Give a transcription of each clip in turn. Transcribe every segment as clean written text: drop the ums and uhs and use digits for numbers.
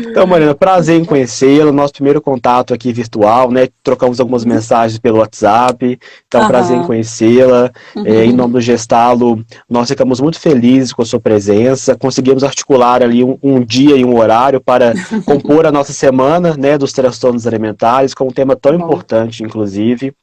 Então, Mariana, prazer em conhecê-la. Nosso primeiro contato aqui virtual, né? Trocamos algumas mensagens pelo WhatsApp. Então, prazer em Aham. conhecê-la. Em nome do Gestalo, nós ficamos muito felizes com a sua presença. Conseguimos articular ali um dia e um horário para compor a nossa semana, né, dos transtornos alimentares, com um tema Que tão bom. importante, inclusive.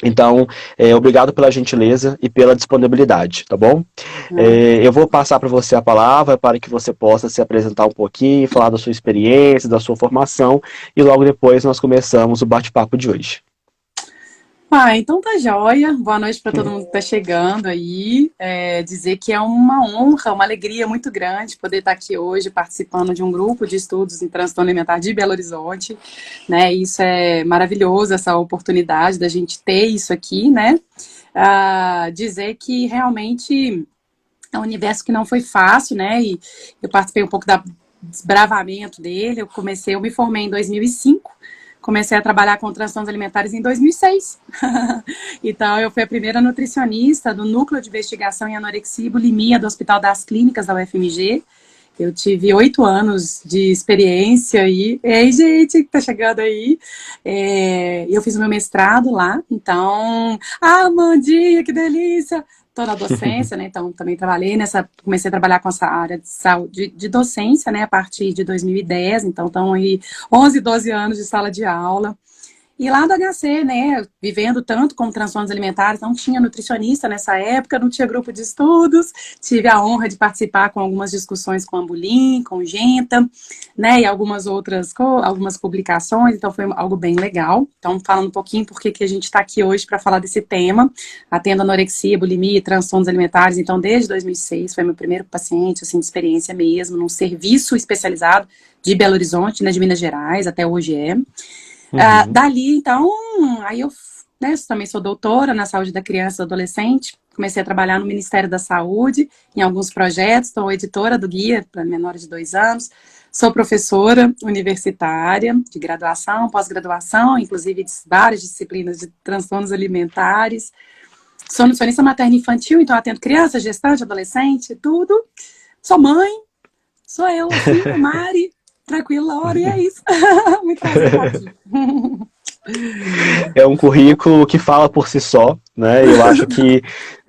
Então, obrigado pela gentileza e pela disponibilidade, tá bom? Ah, Eu vou passar para você a palavra para que você possa se apresentar um pouquinho, falar da sua experiência, da sua formação, e logo depois nós começamos o bate-papo de hoje. então tá joia. Boa noite para todo mundo que tá chegando aí. Dizer que é uma honra, uma alegria muito grande poder estar aqui hoje participando de um grupo de estudos em transtorno alimentar de Belo Horizonte, né? Isso é maravilhoso, essa oportunidade da gente ter isso aqui, né? Dizer que realmente é um universo que não foi fácil, né? E eu participei um pouco do desbravamento dele. Eu me formei em 2005. Comecei a trabalhar com transtornos alimentares em 2006. Então, eu fui a primeira nutricionista do Núcleo de Investigação em Anorexia e Bulimia do Hospital das Clínicas da UFMG. Eu tive 8 anos de experiência aí. Ei, gente, que tá chegando aí. Eu fiz o meu mestrado lá. Então, Mandinha, que delícia! Estou na docência, né? Então, também trabalhei comecei a trabalhar com essa área de saúde, de docência, né? A partir de 2010. Então, estão aí 11, 12 anos de sala de aula. E lá do HC, né, vivendo tanto como transtornos alimentares, não tinha nutricionista nessa época, não tinha grupo de estudos, tive a honra de participar com algumas discussões com a Ambulim, com o Genta, né, e algumas publicações, então foi algo bem legal. Então, falando um pouquinho por que a gente está aqui hoje para falar desse tema, atendo anorexia, bulimia e transtornos alimentares, então desde 2006, foi meu primeiro paciente, assim, de experiência mesmo, num serviço especializado de Belo Horizonte, né, de Minas Gerais, até hoje é. Uhum. Dali, então, aí eu, né, também sou doutora na saúde da criança e do adolescente, comecei a trabalhar no Ministério da Saúde, em alguns projetos, sou editora do guia para menores de 2 anos, sou professora universitária de graduação, pós-graduação, inclusive de várias disciplinas de transtornos alimentares, sou nutricionista materna e infantil, então atendo criança, gestante, adolescente, tudo, sou mãe, sou eu, assim, a Mari, tranquila, Laura, e é isso. Muito prazer estar aqui. É um currículo que fala por si só, né? Eu acho que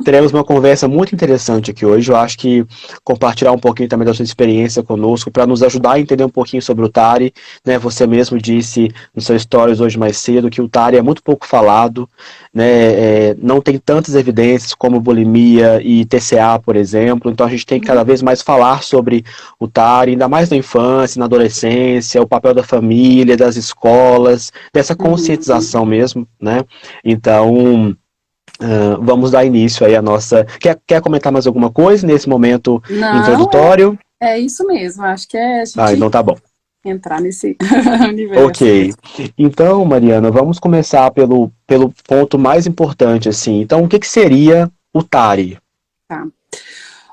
teremos uma conversa muito interessante aqui hoje. Eu acho que compartilhar um pouquinho também da sua experiência conosco para nos ajudar a entender um pouquinho sobre o TARI, né? Você mesmo disse no seu stories hoje mais cedo que o TARI é muito pouco falado, né? Não tem tantas evidências como bulimia e TCA, por exemplo. Então a gente tem que cada vez mais falar sobre o TARI, ainda mais na infância, na adolescência, o papel da família, das escolas, dessa Uhum. conscientização mesmo, né? Então, vamos dar início aí à nossa. Quer comentar mais alguma coisa nesse momento Não, introdutório? é isso mesmo. Acho que é a Ah, gente então tá bom. entrar nesse universo Ok. mesmo. Então, Mariana, vamos começar pelo ponto mais importante, assim. Então, o que seria o TARI? Tá.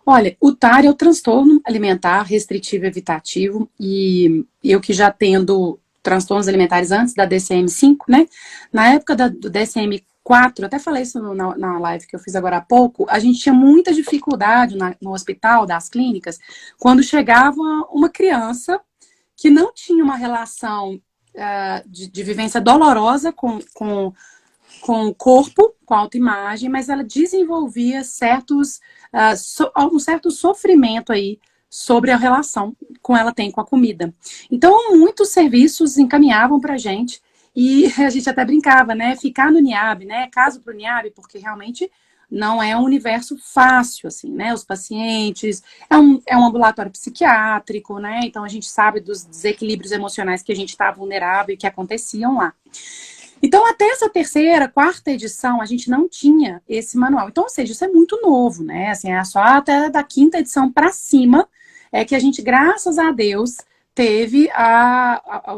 Olha, o TAR é o transtorno alimentar restritivo evitativo e eu que já tendo transtornos alimentares antes da DCM-5, né? Na época do DCM-4, até falei isso na live que eu fiz agora há pouco, a gente tinha muita dificuldade no hospital das clínicas quando chegava uma criança que não tinha uma relação de vivência dolorosa com o corpo, com a autoimagem, mas ela desenvolvia um certo sofrimento aí sobre a relação com ela tem com a comida. Então, muitos serviços encaminhavam para a gente e a gente até brincava, né? Ficar no NIAB, né? Caso para o NIAB, porque realmente não é um universo fácil, assim, né? Os pacientes, é um ambulatório psiquiátrico, né? Então a gente sabe dos desequilíbrios emocionais que a gente está vulnerável e que aconteciam lá. Então, até essa terceira, quarta edição, a gente não tinha esse manual. Então, ou seja, isso é muito novo, né? Assim, é só até da quinta edição para cima é que a gente, graças a Deus, teve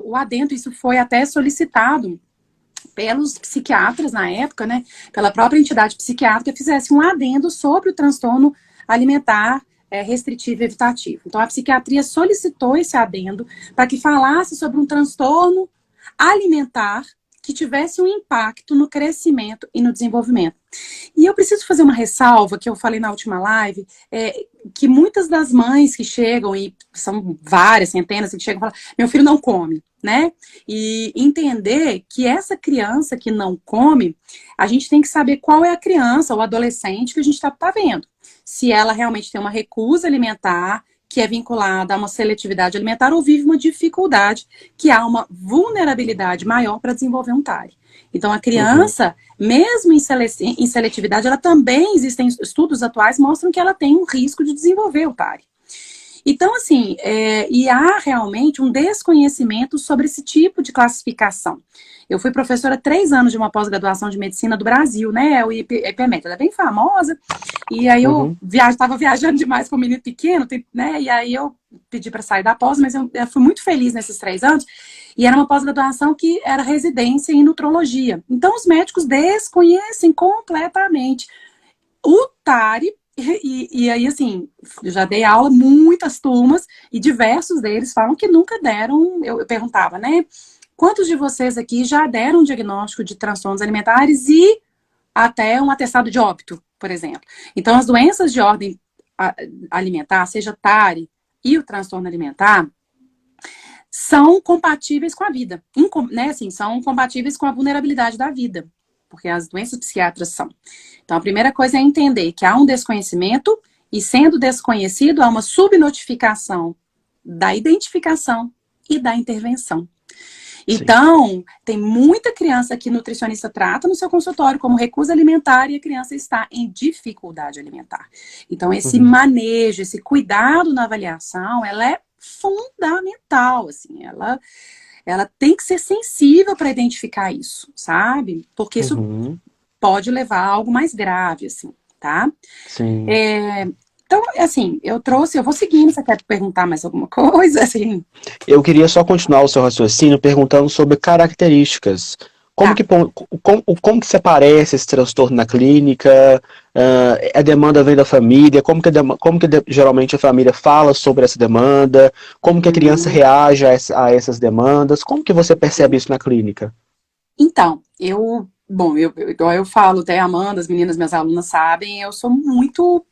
o adendo. Isso foi até solicitado pelos psiquiatras na época, né? Pela própria entidade psiquiátrica, fizesse um adendo sobre o transtorno alimentar restritivo e evitativo. Então, a psiquiatria solicitou esse adendo para que falasse sobre um transtorno alimentar que tivesse um impacto no crescimento e no desenvolvimento. E eu preciso fazer uma ressalva, que eu falei na última live, que muitas das mães que chegam, e são várias, centenas, que chegam e falam, meu filho não come, né? E entender que essa criança que não come, a gente tem que saber qual é a criança ou adolescente que a gente está vendo. Se ela realmente tem uma recusa alimentar, que é vinculada a uma seletividade alimentar, ou vive uma dificuldade, que há uma vulnerabilidade maior para desenvolver um TARI. Então, a criança, mesmo em seletividade, ela também, existem estudos atuais que mostram que ela tem um risco de desenvolver o TARI. Então, assim, e há realmente um desconhecimento sobre esse tipo de classificação. Eu fui professora 3 anos de uma pós-graduação de medicina do Brasil, né? O IPMED, ela é bem famosa. E aí eu estava viajando demais com um menino pequeno, né? E aí eu pedi para sair da pós, mas eu fui muito feliz nesses 3 anos. E era uma pós-graduação que era residência em nutrologia. Então, os médicos desconhecem completamente o TARI. E aí, assim, eu já dei aula, muitas turmas, e diversos deles falam que nunca deram. Eu perguntava, né? Quantos de vocês aqui já deram um diagnóstico de transtornos alimentares e até um atestado de óbito, por exemplo? Então, as doenças de ordem alimentar, seja TARI e o transtorno alimentar, são compatíveis com a vida, né? Assim, são compatíveis com a vulnerabilidade da vida, porque as doenças psiquiátricas são. Então, a primeira coisa é entender que há um desconhecimento, e sendo desconhecido, há uma subnotificação da identificação e da intervenção. Então, tem muita criança que nutricionista trata no seu consultório como recusa alimentar e a criança está em dificuldade alimentar. Então, esse manejo, esse cuidado na avaliação, ela é fundamental, assim, ela tem que ser sensível para identificar isso, sabe? Porque isso pode levar a algo mais grave, assim, tá? Sim. Então, assim, eu vou seguindo, você quer perguntar mais alguma coisa, assim? Eu queria só continuar o seu raciocínio perguntando sobre características. Como que se aparece esse transtorno na clínica? A demanda vem da família? Como que geralmente a família fala sobre essa demanda? Como que a criança reage a essas demandas? Como que você percebe isso na clínica? Então, igual eu falo, até a Amanda, as meninas, minhas alunas sabem, eu sou muito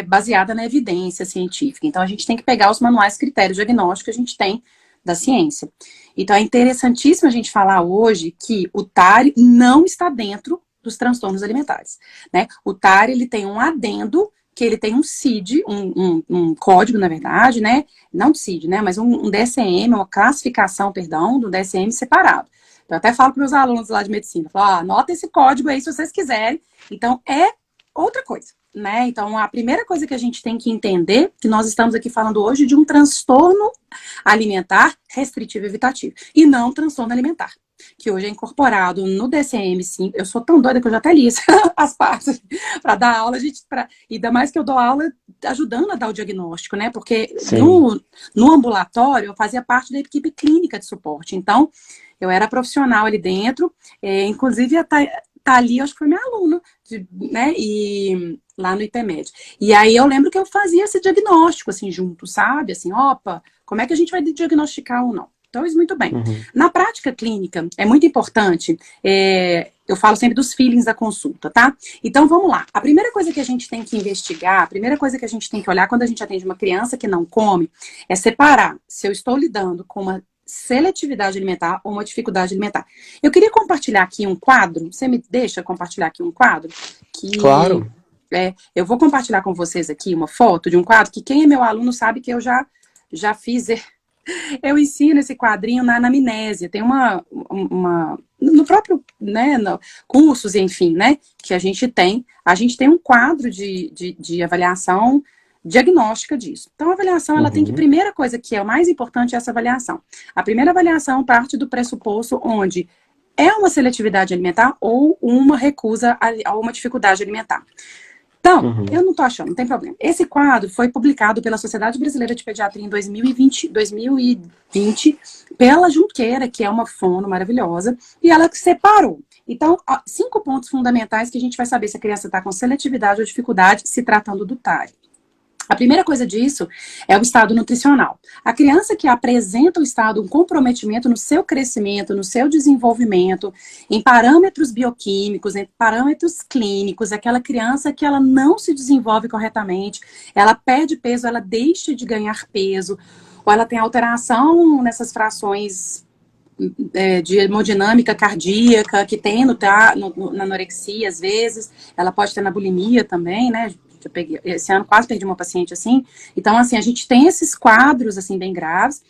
baseada na evidência científica. Então, a gente tem que pegar os manuais critérios diagnósticos que a gente tem da ciência. Então, é interessantíssimo a gente falar hoje que o TARI não está dentro dos transtornos alimentares, né? O TARI, ele tem um adendo, que ele tem um CID, um código, na verdade, né? Não de CID, né? Mas um DSM, uma classificação, perdão, do DSM separado. Então, eu até falo para meus alunos lá de medicina, falo, anota esse código aí se vocês quiserem. Então, é outra coisa, né? Então, a primeira coisa que a gente tem que entender, que nós estamos aqui falando hoje de um transtorno alimentar restritivo evitativo, e não transtorno alimentar, que hoje é incorporado no DSM-5. Eu sou tão doida que eu já até li as partes para dar aula, e ainda mais que eu dou aula ajudando a dar o diagnóstico, né? Porque no ambulatório eu fazia parte da equipe clínica de suporte, então eu era profissional ali dentro, inclusive tá ali, acho que foi minha aluna, né? E lá no IPMED. E aí eu lembro que eu fazia esse diagnóstico, assim, junto, sabe? Assim, opa, como é que a gente vai diagnosticar ou não? Então, isso muito bem. Na prática clínica, é muito importante, eu falo sempre dos feelings da consulta, tá? Então, vamos lá. A primeira coisa que a gente tem que investigar, a primeira coisa que a gente tem que olhar quando a gente atende uma criança que não come, é separar se eu estou lidando com uma seletividade alimentar ou uma dificuldade alimentar. Eu queria compartilhar aqui um quadro. Você me deixa compartilhar aqui um quadro? Claro. Eu vou compartilhar com vocês aqui uma foto de um quadro que quem é meu aluno sabe que eu já fiz. Eu ensino esse quadrinho na anamnésia. Tem no próprio, né, cursos, enfim, né, que a gente tem um quadro de avaliação diagnóstica disso. Então, a avaliação, ela tem que, primeira coisa que é o mais importante é essa avaliação. A primeira avaliação parte do pressuposto onde é uma seletividade alimentar ou uma recusa a uma dificuldade alimentar. Então, eu não tô achando, não tem problema. Esse quadro foi publicado pela Sociedade Brasileira de Pediatria em 2020 pela Junqueira, que é uma fono maravilhosa, e ela separou. Então, 5 pontos fundamentais que a gente vai saber se a criança está com seletividade ou dificuldade se tratando do TARI. A primeira coisa disso é o estado nutricional. A criança que apresenta o estado, um comprometimento no seu crescimento, no seu desenvolvimento, em parâmetros bioquímicos, em parâmetros clínicos, aquela criança que ela não se desenvolve corretamente, ela perde peso, ela deixa de ganhar peso, ou ela tem alteração nessas frações de hemodinâmica cardíaca, que tem na anorexia, às vezes, ela pode ter na bulimia também, né? Esse ano quase perdi uma paciente assim. Então, assim, a gente tem esses quadros, assim, bem graves.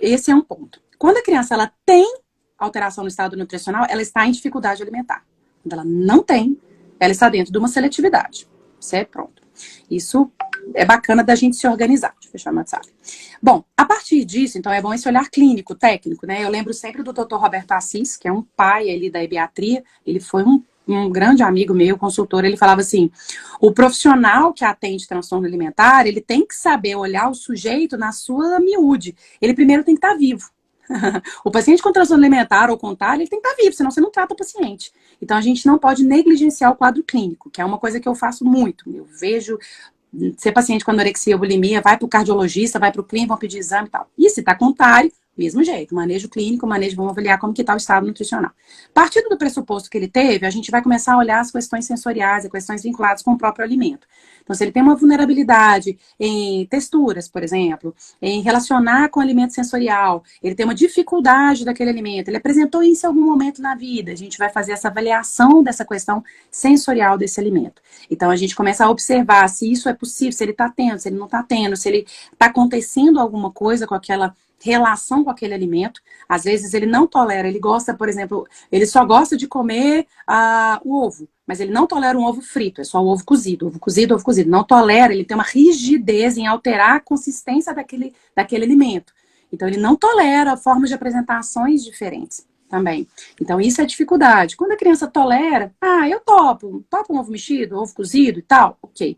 Esse é um ponto. Quando a criança, ela tem alteração no estado nutricional, ela está em dificuldade alimentar. Quando ela não tem, ela está dentro de uma seletividade. Certo? Pronto. Isso é bacana da gente se organizar. Deixa eu fechar meu WhatsApp. Bom, a partir disso, então, é bom esse olhar clínico, técnico, né? Eu lembro sempre do Dr. Roberto Assis, que é um pai ali da ebiatria. Ele foi um grande amigo meu, consultor. Ele falava assim, o profissional que atende transtorno alimentar, ele tem que saber olhar o sujeito na sua miúde. Ele primeiro tem que estar vivo. O paciente com transtorno alimentar ou com TAR, ele tem que estar vivo, senão você não trata o paciente. Então, a gente não pode negligenciar o quadro clínico, que é uma coisa que eu faço muito. Eu vejo ser paciente com anorexia ou bulimia, vai para o cardiologista, vai para o clínico, vão pedir exame e tal. E se está com TAR, mesmo jeito, manejo clínico, vamos avaliar como que está o estado nutricional. Partindo do pressuposto que ele teve, a gente vai começar a olhar as questões sensoriais, as questões vinculadas com o próprio alimento. Então, se ele tem uma vulnerabilidade em texturas, por exemplo, em relacionar com o alimento sensorial, ele tem uma dificuldade daquele alimento, ele apresentou isso em algum momento na vida, a gente vai fazer essa avaliação dessa questão sensorial desse alimento. Então, a gente começa a observar se isso é possível, se ele está tendo, se ele não está tendo, se ele está acontecendo alguma coisa com aquela relação com aquele alimento. Às vezes ele não tolera, ele gosta, por exemplo, ele só gosta de comer o ovo, mas ele não tolera um ovo frito, é só o ovo cozido, ovo cozido, ovo cozido. Não tolera, ele tem uma rigidez em alterar a consistência daquele alimento. Então ele não tolera formas de apresentações diferentes também. Então isso é dificuldade. Quando a criança tolera, eu topo um ovo mexido, ovo cozido e tal, ok.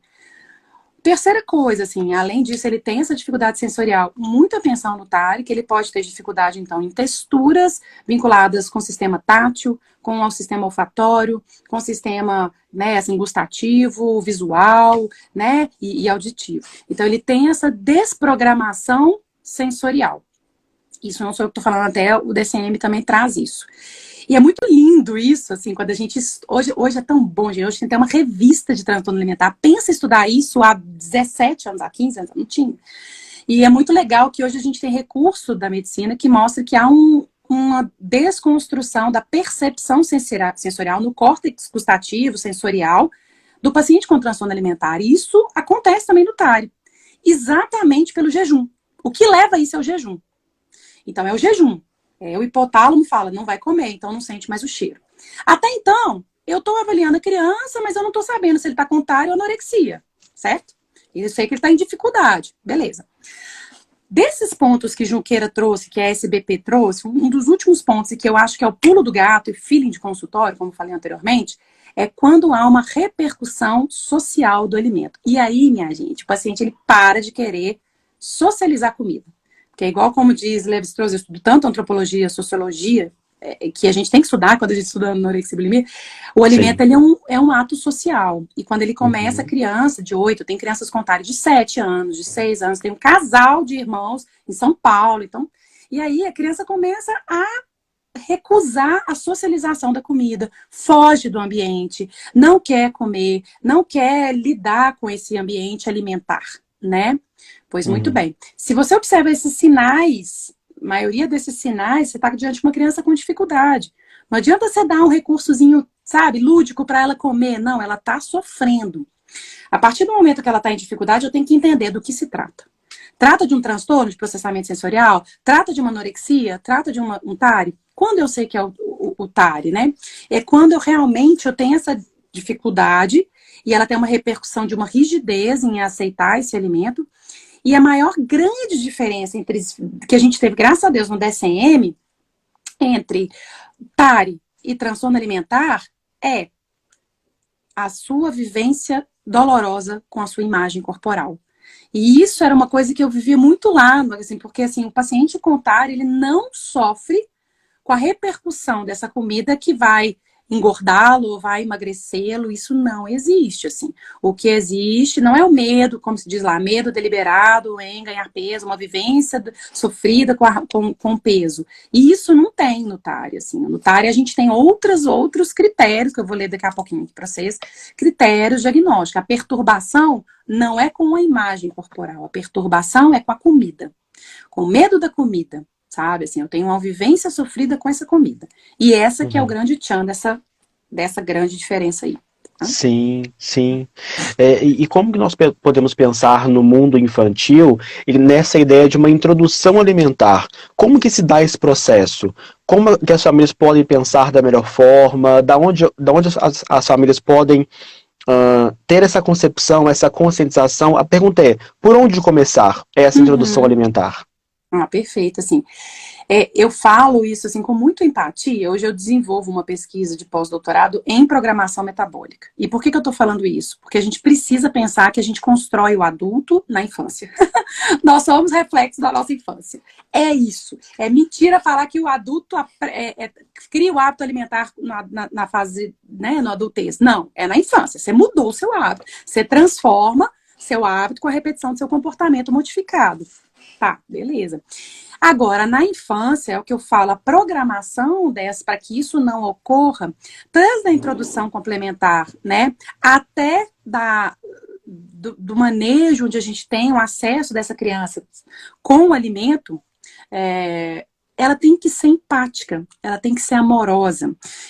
Terceira coisa, assim, além disso, ele tem essa dificuldade sensorial, muita atenção no TARI, que ele pode ter dificuldade, então, em texturas vinculadas com o sistema tátil, com o sistema olfatório, com o sistema, né, assim, gustativo, visual, né, e auditivo. Então, ele tem essa desprogramação sensorial. Isso não sou eu que estou falando, até o DCM também traz isso. E é muito lindo isso, assim, quando a gente... Hoje é tão bom, gente. Hoje tem até uma revista de transtorno alimentar. Pensa em estudar isso há 17 anos, há 15 anos, não tinha. E é muito legal que hoje a gente tem recurso da medicina que mostra que há uma desconstrução da percepção sensorial no córtex gustativo, sensorial, do paciente com transtorno alimentar. E isso acontece também no TARI. Exatamente pelo jejum. O que leva a isso é o jejum. Então, é o jejum. O hipotálamo fala, não vai comer, então não sente mais o cheiro. Até então, eu estou avaliando a criança, mas eu não estou sabendo se ele está com TARI ou anorexia, certo? Eu sei que ele está em dificuldade, beleza. Desses pontos que Junqueira trouxe, que a SBP trouxe, um dos últimos pontos, e que eu acho que é o pulo do gato e feeling de consultório, como falei anteriormente, é quando há uma repercussão social do alimento. E aí, minha gente, o paciente ele para de querer socializar comida. Que é igual como diz Levi-Strauss, eu estudo tanto antropologia, sociologia, que a gente tem que estudar quando a gente estuda anorexia e bulimia, o alimento ele é um ato social. E quando ele começa, a criança de 8, tem crianças com TARI de 7 anos, de 6 anos, tem um casal de irmãos em São Paulo. Então, e aí a criança começa a recusar a socialização da comida, foge do ambiente, não quer comer, não quer lidar com esse ambiente alimentar, né? Pois muito bem. Se você observa esses sinais, a maioria desses sinais, você está diante de uma criança com dificuldade. Não adianta você dar um recursozinho, sabe, lúdico para ela comer. Não, ela está sofrendo. A partir do momento que ela está em dificuldade, eu tenho que entender do que se trata. Trata de um transtorno de processamento sensorial? Trata de uma anorexia? Trata de um TARI? Quando eu sei que é o TARI, né? É quando eu tenho essa dificuldade e ela tem uma repercussão de uma rigidez em aceitar esse alimento. E a maior grande diferença que a gente teve, graças a Deus, no DSM, entre TARI e transtorno alimentar, é a sua vivência dolorosa com a sua imagem corporal. E isso era uma coisa que eu vivia muito lá, assim, porque assim, o paciente com TARI, ele não sofre com a repercussão dessa comida que vai engordá-lo ou vai emagrecê-lo, isso não existe, assim. O que existe não é o medo, como se diz lá, medo deliberado em ganhar peso, uma vivência sofrida com peso. E isso não tem no TARI, assim. No TARI a gente tem outros critérios, que eu vou ler daqui a pouquinho para vocês, critérios diagnósticos. A perturbação não é com a imagem corporal, a perturbação é com a comida, com medo da comida. Sabe, assim, eu tenho uma vivência sofrida com essa comida. E essa que é o grande tchan dessa grande diferença aí. Tá? Sim, sim. E como que nós podemos pensar no mundo infantil e nessa ideia de uma introdução alimentar? Como que se dá esse processo? Como que as famílias podem pensar da melhor forma? Da onde as famílias podem ter essa concepção, essa conscientização? A pergunta é, por onde começar essa introdução alimentar? Ah, perfeito, assim. Eu falo isso assim com muita empatia. Hoje eu desenvolvo uma pesquisa de pós-doutorado em programação metabólica. E por que eu estou falando isso? Porque a gente precisa pensar que a gente constrói o adulto na infância. Nós somos reflexos da nossa infância. É isso. É mentira falar que o adulto cria o hábito alimentar na fase, né, na adultez. Não, é na infância. Você mudou o seu hábito. Você transforma seu hábito com a repetição do seu comportamento modificado. Tá, beleza. Agora, na infância, é o que eu falo, a programação dessa, para que isso não ocorra, desde a introdução complementar, né, até do manejo onde a gente tem o acesso dessa criança com o alimento, ela tem que ser empática, ela tem que ser amorosa.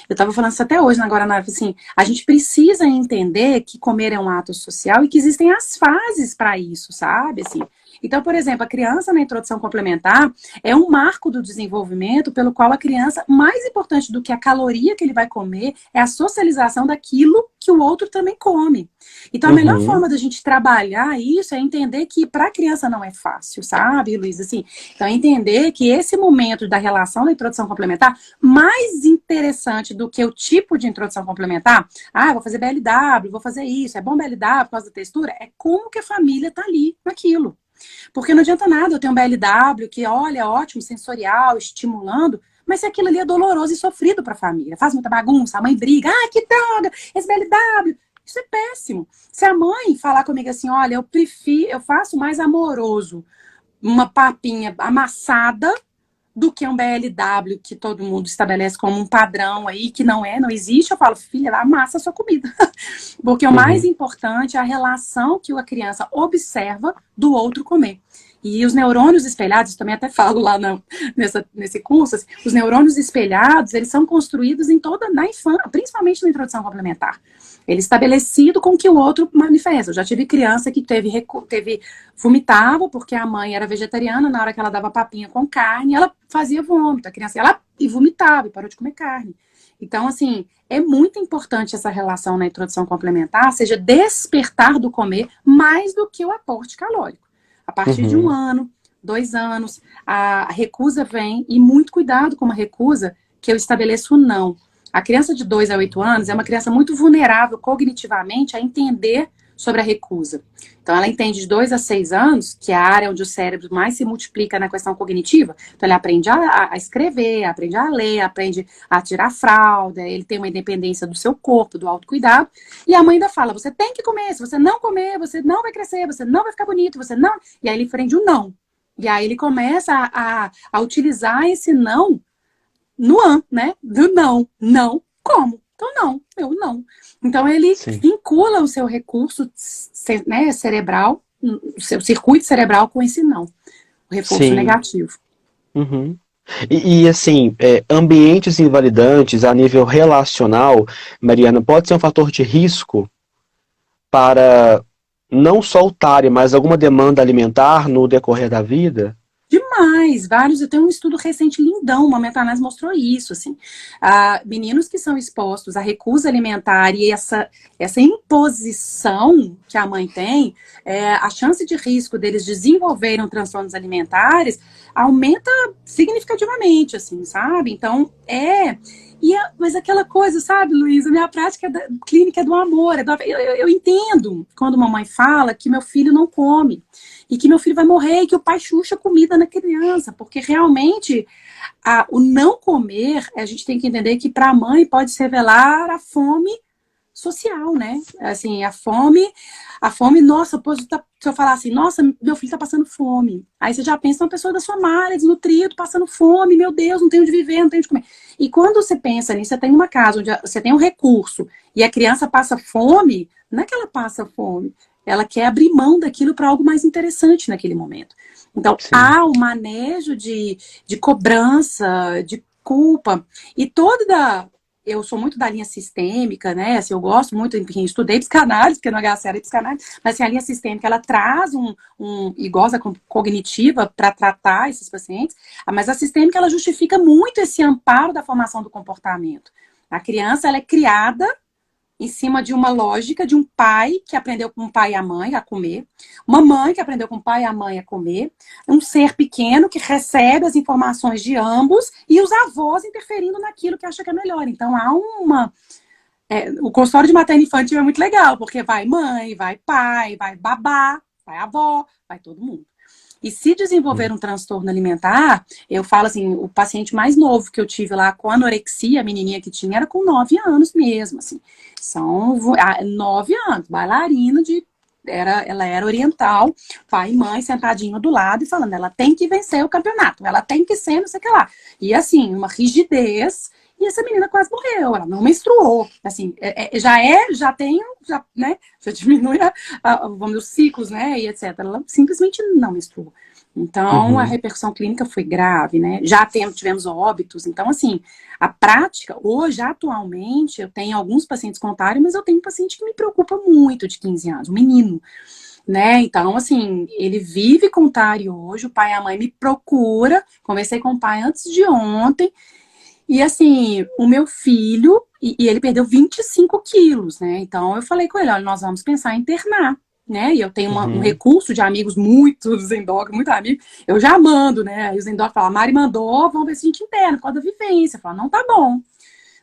Eu estava falando isso até hoje, agora, assim, a gente precisa entender que comer é um ato social e que existem as fases para isso, sabe? Assim, então, por exemplo, a criança na introdução complementar é um marco do desenvolvimento pelo qual a criança, mais importante do que a caloria que ele vai comer, é a socialização daquilo que o outro também come. Então, a melhor forma da gente trabalhar isso é entender que para a criança não é fácil, sabe, Luiz? Assim, então, entender que esse momento da relação da introdução complementar, mais interessante do que o tipo de introdução complementar, vou fazer BLW, vou fazer isso, é bom BLW por causa da textura, é como que a família tá ali naquilo. Porque não adianta nada eu ter um BLW que, olha, é ótimo, sensorial, estimulando, mas se aquilo ali é doloroso e sofrido para a família, faz muita bagunça, a mãe briga, que droga, esse BLW, isso é péssimo. Se a mãe falar comigo assim, olha, eu faço mais amoroso uma papinha amassada do que um BLW que todo mundo estabelece como um padrão aí, que não existe, eu falo, filha, amassa a sua comida. Porque o mais importante é a relação que a criança observa do outro comer. E os neurônios espelhados, também até falo lá nesse curso, assim, os neurônios espelhados, eles são construídos na infância, principalmente na introdução complementar. Ele é estabelecido com o que o outro manifesta. Eu já tive criança que vomitava, porque a mãe era vegetariana, na hora que ela dava papinha com carne, ela fazia vômito. A criança ia lá e vomitava, e parou de comer carne. Então, assim, é muito importante essa relação na introdução complementar, seja despertar do comer mais do que o aporte calórico. A partir de 1 ano, 2 anos, a recusa vem, e muito cuidado com uma recusa que eu estabeleço não. A criança de 2 a 8 anos é uma criança muito vulnerável cognitivamente a entender sobre a recusa. Então, ela entende de 2 a 6 anos, que é a área onde o cérebro mais se multiplica na questão cognitiva. Então, ele aprende a escrever, aprende a ler, aprende a tirar fralda, ele tem uma independência do seu corpo, do autocuidado. E a mãe ainda fala, você tem que comer, se você não comer, você não vai crescer, você não vai ficar bonito, você não... E aí ele aprende o não. E aí ele começa a utilizar esse não no né? Do não. Não como? Então, não, eu não. Então, ele vincula o seu recurso né, cerebral, o seu circuito cerebral com esse não. O reforço negativo. Assim, ambientes invalidantes a nível relacional, Mariana, pode ser um fator de risco para não só o TARI, mas alguma demanda alimentar no decorrer da vida? Demais, vários. Eu tenho um estudo recente lindão, uma meta-análise mostrou isso, assim. Meninos que são expostos à recusa alimentar e essa imposição que a mãe tem, a chance de risco deles desenvolverem transtornos alimentares aumenta significativamente, assim, sabe? Então, mas aquela coisa, sabe, Luísa, minha prática clínica é do amor. Eu entendo quando uma mãe fala que meu filho não come. e que meu filho vai morrer, e que o pai chucha comida na criança, porque realmente o não comer, a gente tem que entender que para a mãe pode se revelar a fome social, né? Assim, a fome, nossa, pô, se eu falar assim, nossa, meu filho tá passando fome. Aí você já pensa numa pessoa da sua malha, desnutrido, passando fome, meu Deus, não tenho onde viver, não tenho onde comer. E quando você pensa nisso, você tem uma casa onde você tem um recurso e a criança passa fome, não é que ela passa fome, ela quer abrir mão daquilo para algo mais interessante naquele momento. Então, Sim. há um manejo de cobrança, de culpa, e eu sou muito da linha sistêmica, né? Assim, eu gosto muito, enfim, estudei psicanálise, porque no HC era psicanálise, mas assim, a linha sistêmica, ela traz e goza cognitiva para tratar esses pacientes, mas a sistêmica, ela justifica muito esse amparo da formação do comportamento. A criança, ela é criada em cima de uma lógica de um pai que aprendeu com o pai e a mãe a comer, uma mãe que aprendeu com o pai e a mãe a comer, um ser pequeno que recebe as informações de ambos e os avós interferindo naquilo que acha que é melhor. Então há o consultório de materno infantil é muito legal, porque vai mãe, vai pai, vai babá, vai avó, vai todo mundo. E se desenvolver um transtorno alimentar, eu falo assim, o paciente mais novo que eu tive lá com anorexia, a menininha que tinha, era com 9 anos mesmo, assim. São 9 anos, bailarina ela era oriental, pai e mãe sentadinho do lado e falando, ela tem que vencer o campeonato, ela tem que ser, não sei o que lá. E assim, uma rigidez, e essa menina quase morreu, ela não menstruou, assim, né, já diminui vamos dizer, os ciclos, né, e etc. Ela simplesmente não menstruou. Então, a Uhum. repercussão clínica foi grave, né? Já tivemos óbitos. Então, assim, a prática, hoje, atualmente, eu tenho alguns pacientes com otário, mas eu tenho um paciente que me preocupa muito, de 15 anos, um menino, né? Então, assim, ele vive com otário hoje, o pai e a mãe me procura, conversei com o pai antes de ontem, e assim, o meu filho, e ele perdeu 25 quilos, né? Então eu falei com ele, olha, nós vamos pensar em internar, né? E eu tenho um Uhum. recurso de amigos muito endócrinos, muito amigos, eu já mando, né? Aí os endócrinos falam, a Mari mandou, vamos ver se a gente interna, por causa da vivência. Eu falo, não tá bom,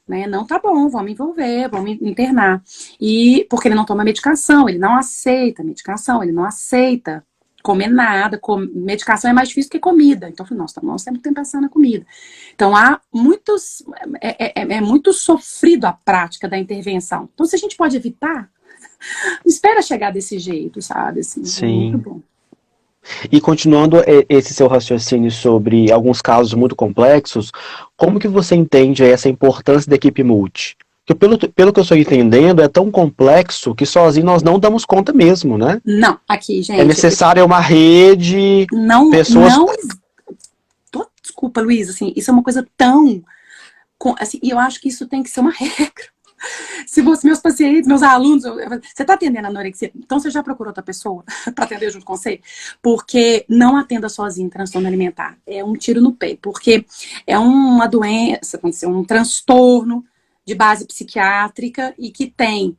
né? Não tá bom, vamos envolver, vamos internar. E porque ele não toma medicação, ele não aceita medicação, ele não aceita comer nada, medicação é mais difícil que comida. Então eu falei, nossa, nós temos que pensar na comida. Então há muitos, é muito sofrido a prática da intervenção. Então se a gente pode evitar, não espera chegar desse jeito, sabe? Assim, é muito Sim. bom. E continuando esse seu raciocínio sobre alguns casos muito complexos, como que você entende essa importância da equipe multi? Porque pelo que eu estou entendendo, é tão complexo que sozinho nós não damos conta mesmo, né? Não, aqui, É gente, necessária uma rede, não, pessoas. não, desculpa, Luiz, assim, isso é uma coisa tão, assim, e eu acho que isso tem que ser uma regra. Se meus pacientes, meus alunos, você está atendendo a anorexia? Então você já procurou outra pessoa para atender junto com você? Porque não atenda sozinho transtorno alimentar. É um tiro no pé. Porque é uma doença, um transtorno de base psiquiátrica e que tem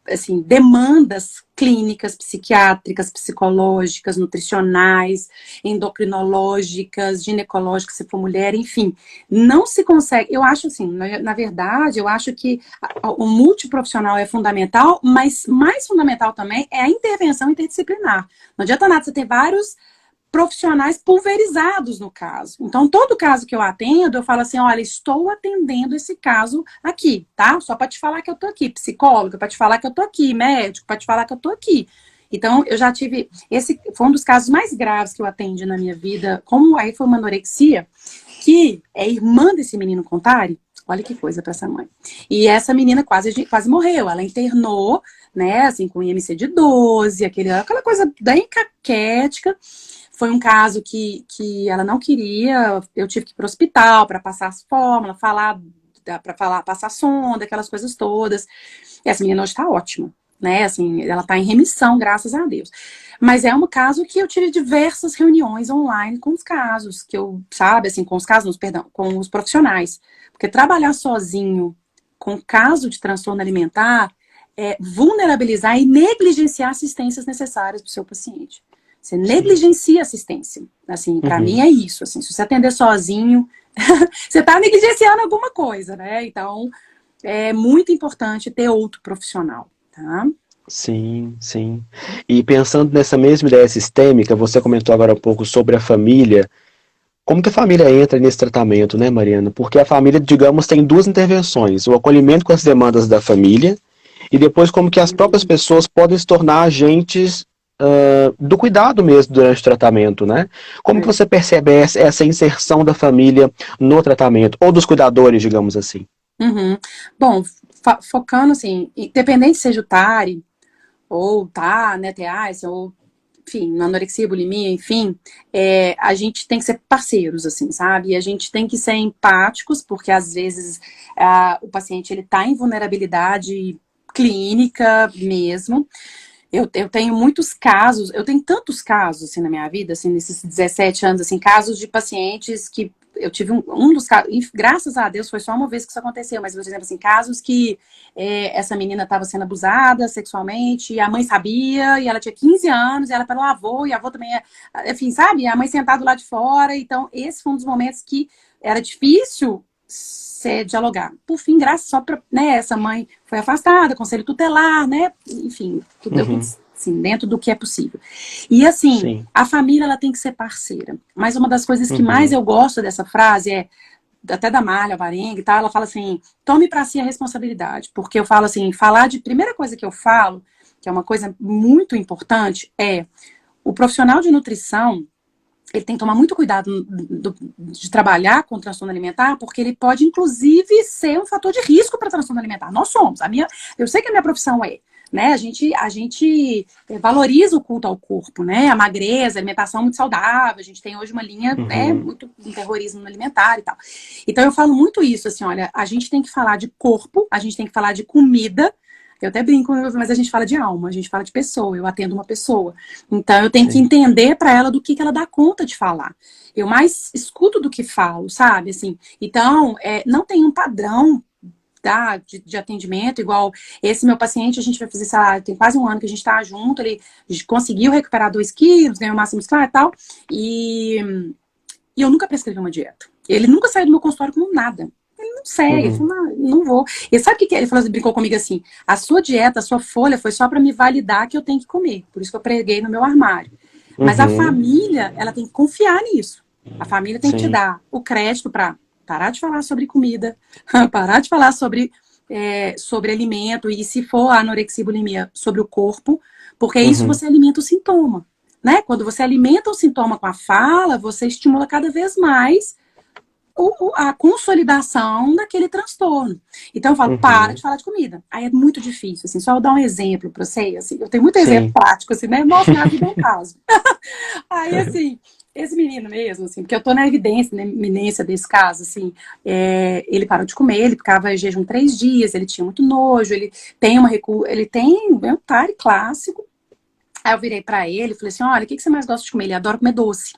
assim, demandas clínicas, psiquiátricas, psicológicas, nutricionais, endocrinológicas, ginecológicas, se for mulher, enfim. Não se consegue, eu acho assim, na verdade, eu acho que o multiprofissional é fundamental, mas mais fundamental também é a intervenção interdisciplinar. Não adianta nada você ter vários profissionais pulverizados no caso. Então, todo caso que eu atendo, eu falo assim, olha, estou atendendo esse caso aqui, tá? Só para te falar que eu tô aqui, psicóloga, para te falar que eu tô aqui, médico, para te falar que eu tô aqui. Então, eu já tive, esse foi um dos casos mais graves que eu atendi na minha vida, como aí foi uma anorexia, que é irmã desse menino Contari. Olha que coisa para essa mãe. E essa menina quase morreu. Ela internou, né, assim, com IMC de 12, aquela coisa bem caquética. Foi um caso que ela não queria, eu tive que ir para o hospital para passar as fórmulas, passar sonda, aquelas coisas todas. E essa menina hoje está ótima, né? Assim, ela está em remissão, graças a Deus. Mas é um caso que eu tive diversas reuniões online com os casos, que eu, sabe, assim, com os casos, perdão, com os profissionais. Porque trabalhar sozinho com caso de transtorno alimentar é vulnerabilizar e negligenciar assistências necessárias para o seu paciente. Você Sim. negligencia a assistência. Assim, para mim Uhum. é isso. Assim, se você atender sozinho, você está negligenciando alguma coisa, né? Então, é muito importante ter outro profissional, tá? Sim, sim. E pensando nessa mesma ideia sistêmica, você comentou agora um pouco sobre a família. Como que a família entra nesse tratamento, né, Mariana? Porque a família, digamos, tem duas intervenções: o acolhimento com as demandas da família e depois como que as próprias pessoas podem se tornar agentes do cuidado mesmo durante o tratamento, né? Como que você percebe essa inserção da família no tratamento, ou dos cuidadores, digamos assim? Uhum. Bom, focando assim, independente seja o TARI, ou tá, né, TAS, ou enfim, na anorexia, bulimia, enfim, a gente tem que ser parceiros, assim, sabe? E a gente tem que ser empáticos, porque às vezes o paciente ele tá em vulnerabilidade clínica mesmo. Eu tenho muitos casos, eu tenho tantos casos assim na minha vida, assim, nesses 17 anos, assim, casos de pacientes que eu tive um dos casos, e graças a Deus foi só uma vez que isso aconteceu, mas, por exemplo, assim, casos que essa menina estava sendo abusada sexualmente, e a mãe sabia, e ela tinha 15 anos, e ela pelo avô, e a avô também, enfim, sabe? A mãe sentada lá de fora, então esse foi um dos momentos que era difícil dialogar. Por fim, graças só para, né, essa mãe foi afastada, conselho tutelar, né? Enfim, tudo deu tudo Uhum, assim, dentro do que é possível. E assim, sim. a família ela tem que ser parceira. Mas uma das coisas que mais Uhum, eu gosto dessa frase é até da Malha Varenga e tal, ela fala assim: tome para si a responsabilidade, porque eu falo assim, falar de primeira coisa que eu falo, que é uma coisa muito importante, é o profissional de nutrição ele tem que tomar muito cuidado de trabalhar com transtorno alimentar, porque ele pode, inclusive, ser um fator de risco para transtorno alimentar. Nós somos. Eu sei que a minha profissão né? A gente valoriza o culto ao corpo, né? A magreza, a alimentação muito saudável. A gente tem hoje uma linha, né? uhum, Muito um terrorismo alimentar e tal. Então eu falo muito isso, assim, olha, a gente tem que falar de corpo, a gente tem que falar de comida. Eu até brinco, mas a gente fala de alma, a gente fala de pessoa, eu atendo uma pessoa. Então eu tenho que sim. entender para ela do que ela dá conta de falar. Eu mais escuto do que falo, sabe? Assim, então, não tem um padrão de atendimento, igual esse meu paciente, a gente vai fazer, sei lá, tem quase um ano que a gente está junto, ele conseguiu recuperar 2 quilos, ganhou massa muscular e tal, e eu nunca prescrevi uma dieta. Ele nunca saiu do meu consultório com nada. Ele não segue, ele Uhum, falou, não vou. E sabe o que é? Ele falou, brincou comigo assim: a sua dieta, a sua folha foi só para me validar que eu tenho que comer. Por isso que eu preguei no meu armário. Mas a uhum, família, ela tem que confiar nisso. A família tem que te sim. dar o crédito para parar de falar sobre comida, parar de falar sobre alimento, e se for a anorexia e bulimia, sobre o corpo, porque é isso Uhum, você alimenta o sintoma. Né? Quando você alimenta o sintoma com a fala, você estimula cada vez mais a consolidação daquele transtorno. Então eu falo, para de uhum, falar de comida. Aí é muito difícil, assim, só eu dar um exemplo para você, assim, eu tenho muito exemplo sim. prático, assim, né? Nossa, minha vida é um caso. Aí, assim, esse menino mesmo, assim, porque eu tô na evidência, na eminência desse caso, assim, ele parou de comer, ele ficava em jejum 3 dias, ele tinha muito nojo, ele tem ele tem um TARI clássico. Aí eu virei pra ele e falei assim: olha, o que você mais gosta de comer? Ele adora comer doce.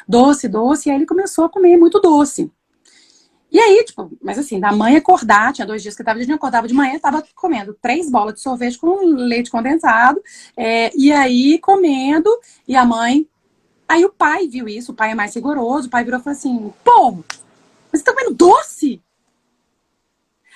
Doce, doce, e aí ele começou a comer muito doce. E aí, tipo, mas assim, da mãe acordar, tinha 2 dias que eu tava, acordava de manhã, tava comendo 3 bolas de sorvete com leite condensado, e aí comendo, e a mãe. Aí o pai viu isso, o pai é mais rigoroso, o pai virou e falou assim: pô, mas você tá comendo doce?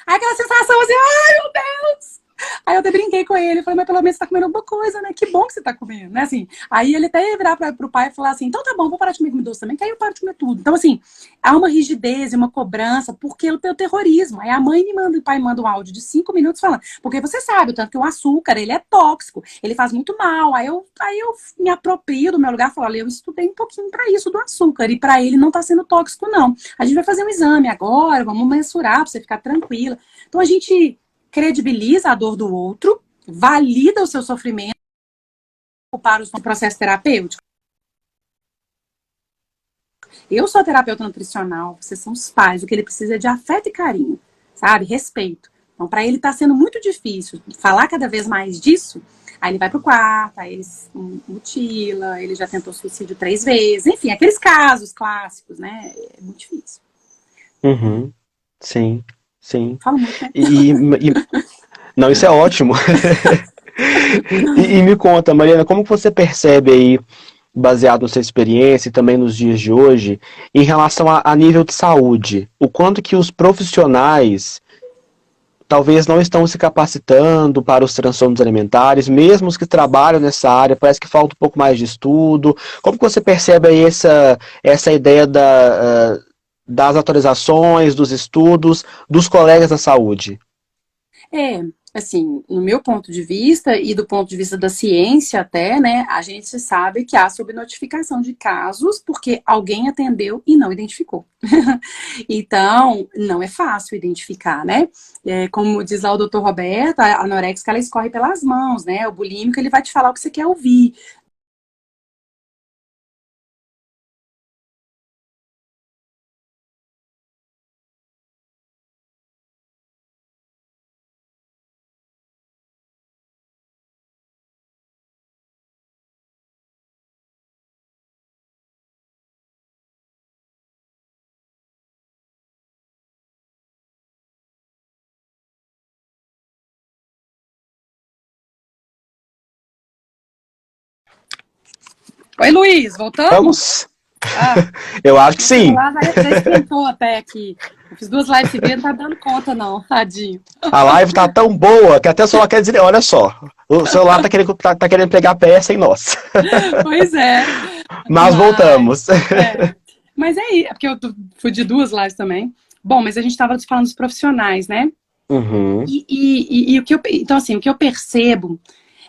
Aí aquela sensação assim, ai meu Deus! Aí eu até brinquei com ele, falei, mas pelo menos você tá comendo alguma coisa, né? Que bom que você tá comendo, né? Assim, aí ele até ia virar pro pai e falar assim, então tá bom, vou parar de comer doce também, que aí eu paro de comer tudo. Então, assim, há uma rigidez e uma cobrança, porque pelo terrorismo. Aí a mãe me manda, o pai manda um áudio de 5 minutos falando, porque você sabe, o tanto que o açúcar, ele é tóxico, ele faz muito mal. Aí eu me aproprio do meu lugar e falo, olha, eu estudei um pouquinho pra isso do açúcar, e pra ele não tá sendo tóxico, não. A gente vai fazer um exame agora, vamos mensurar pra você ficar tranquila. Então a gente credibiliza a dor do outro, valida o seu sofrimento para o processo terapêutico. Eu sou terapeuta nutricional, vocês são os pais, o que ele precisa é de afeto e carinho, sabe? Respeito. Então, para ele está sendo muito difícil falar cada vez mais disso. Aí ele vai pro quarto, aí ele se mutila, ele já tentou suicídio 3 vezes, enfim, aqueles casos clássicos, né? É muito difícil. Uhum, sim, sim. Falo muito, né? Não, isso é ótimo. E me conta, Mariana, como que você percebe aí, baseado na sua experiência e também nos dias de hoje, em relação a nível de saúde, o quanto que os profissionais talvez não estão se capacitando para os transtornos alimentares, mesmo os que trabalham nessa área, parece que falta um pouco mais de estudo. Como que você percebe aí essa ideia das atualizações, dos estudos, dos colegas da saúde? É, assim, no meu ponto de vista e do ponto de vista da ciência até, né, a gente sabe que há subnotificação de casos porque alguém atendeu e não identificou. Então, não é fácil identificar, né? Como diz lá o doutor Roberto, a anoréxica, ela escorre pelas mãos, né? O bulímico, ele vai te falar o que você quer ouvir. Oi, Luiz, voltamos? Vamos? Ah, Eu acho que meu sim. celular já esquentou até aqui. Eu fiz 2 lives seguidas, não tá dando conta não, tadinho. A live tá tão boa que até o celular quer dizer, olha só, o celular tá querendo pegar peça em nós. Pois é, Mas mas... voltamos. Mas é porque eu fui de 2 lives também. Bom, mas a gente estava falando dos profissionais, né? Uhum, E o que então, assim, o que eu percebo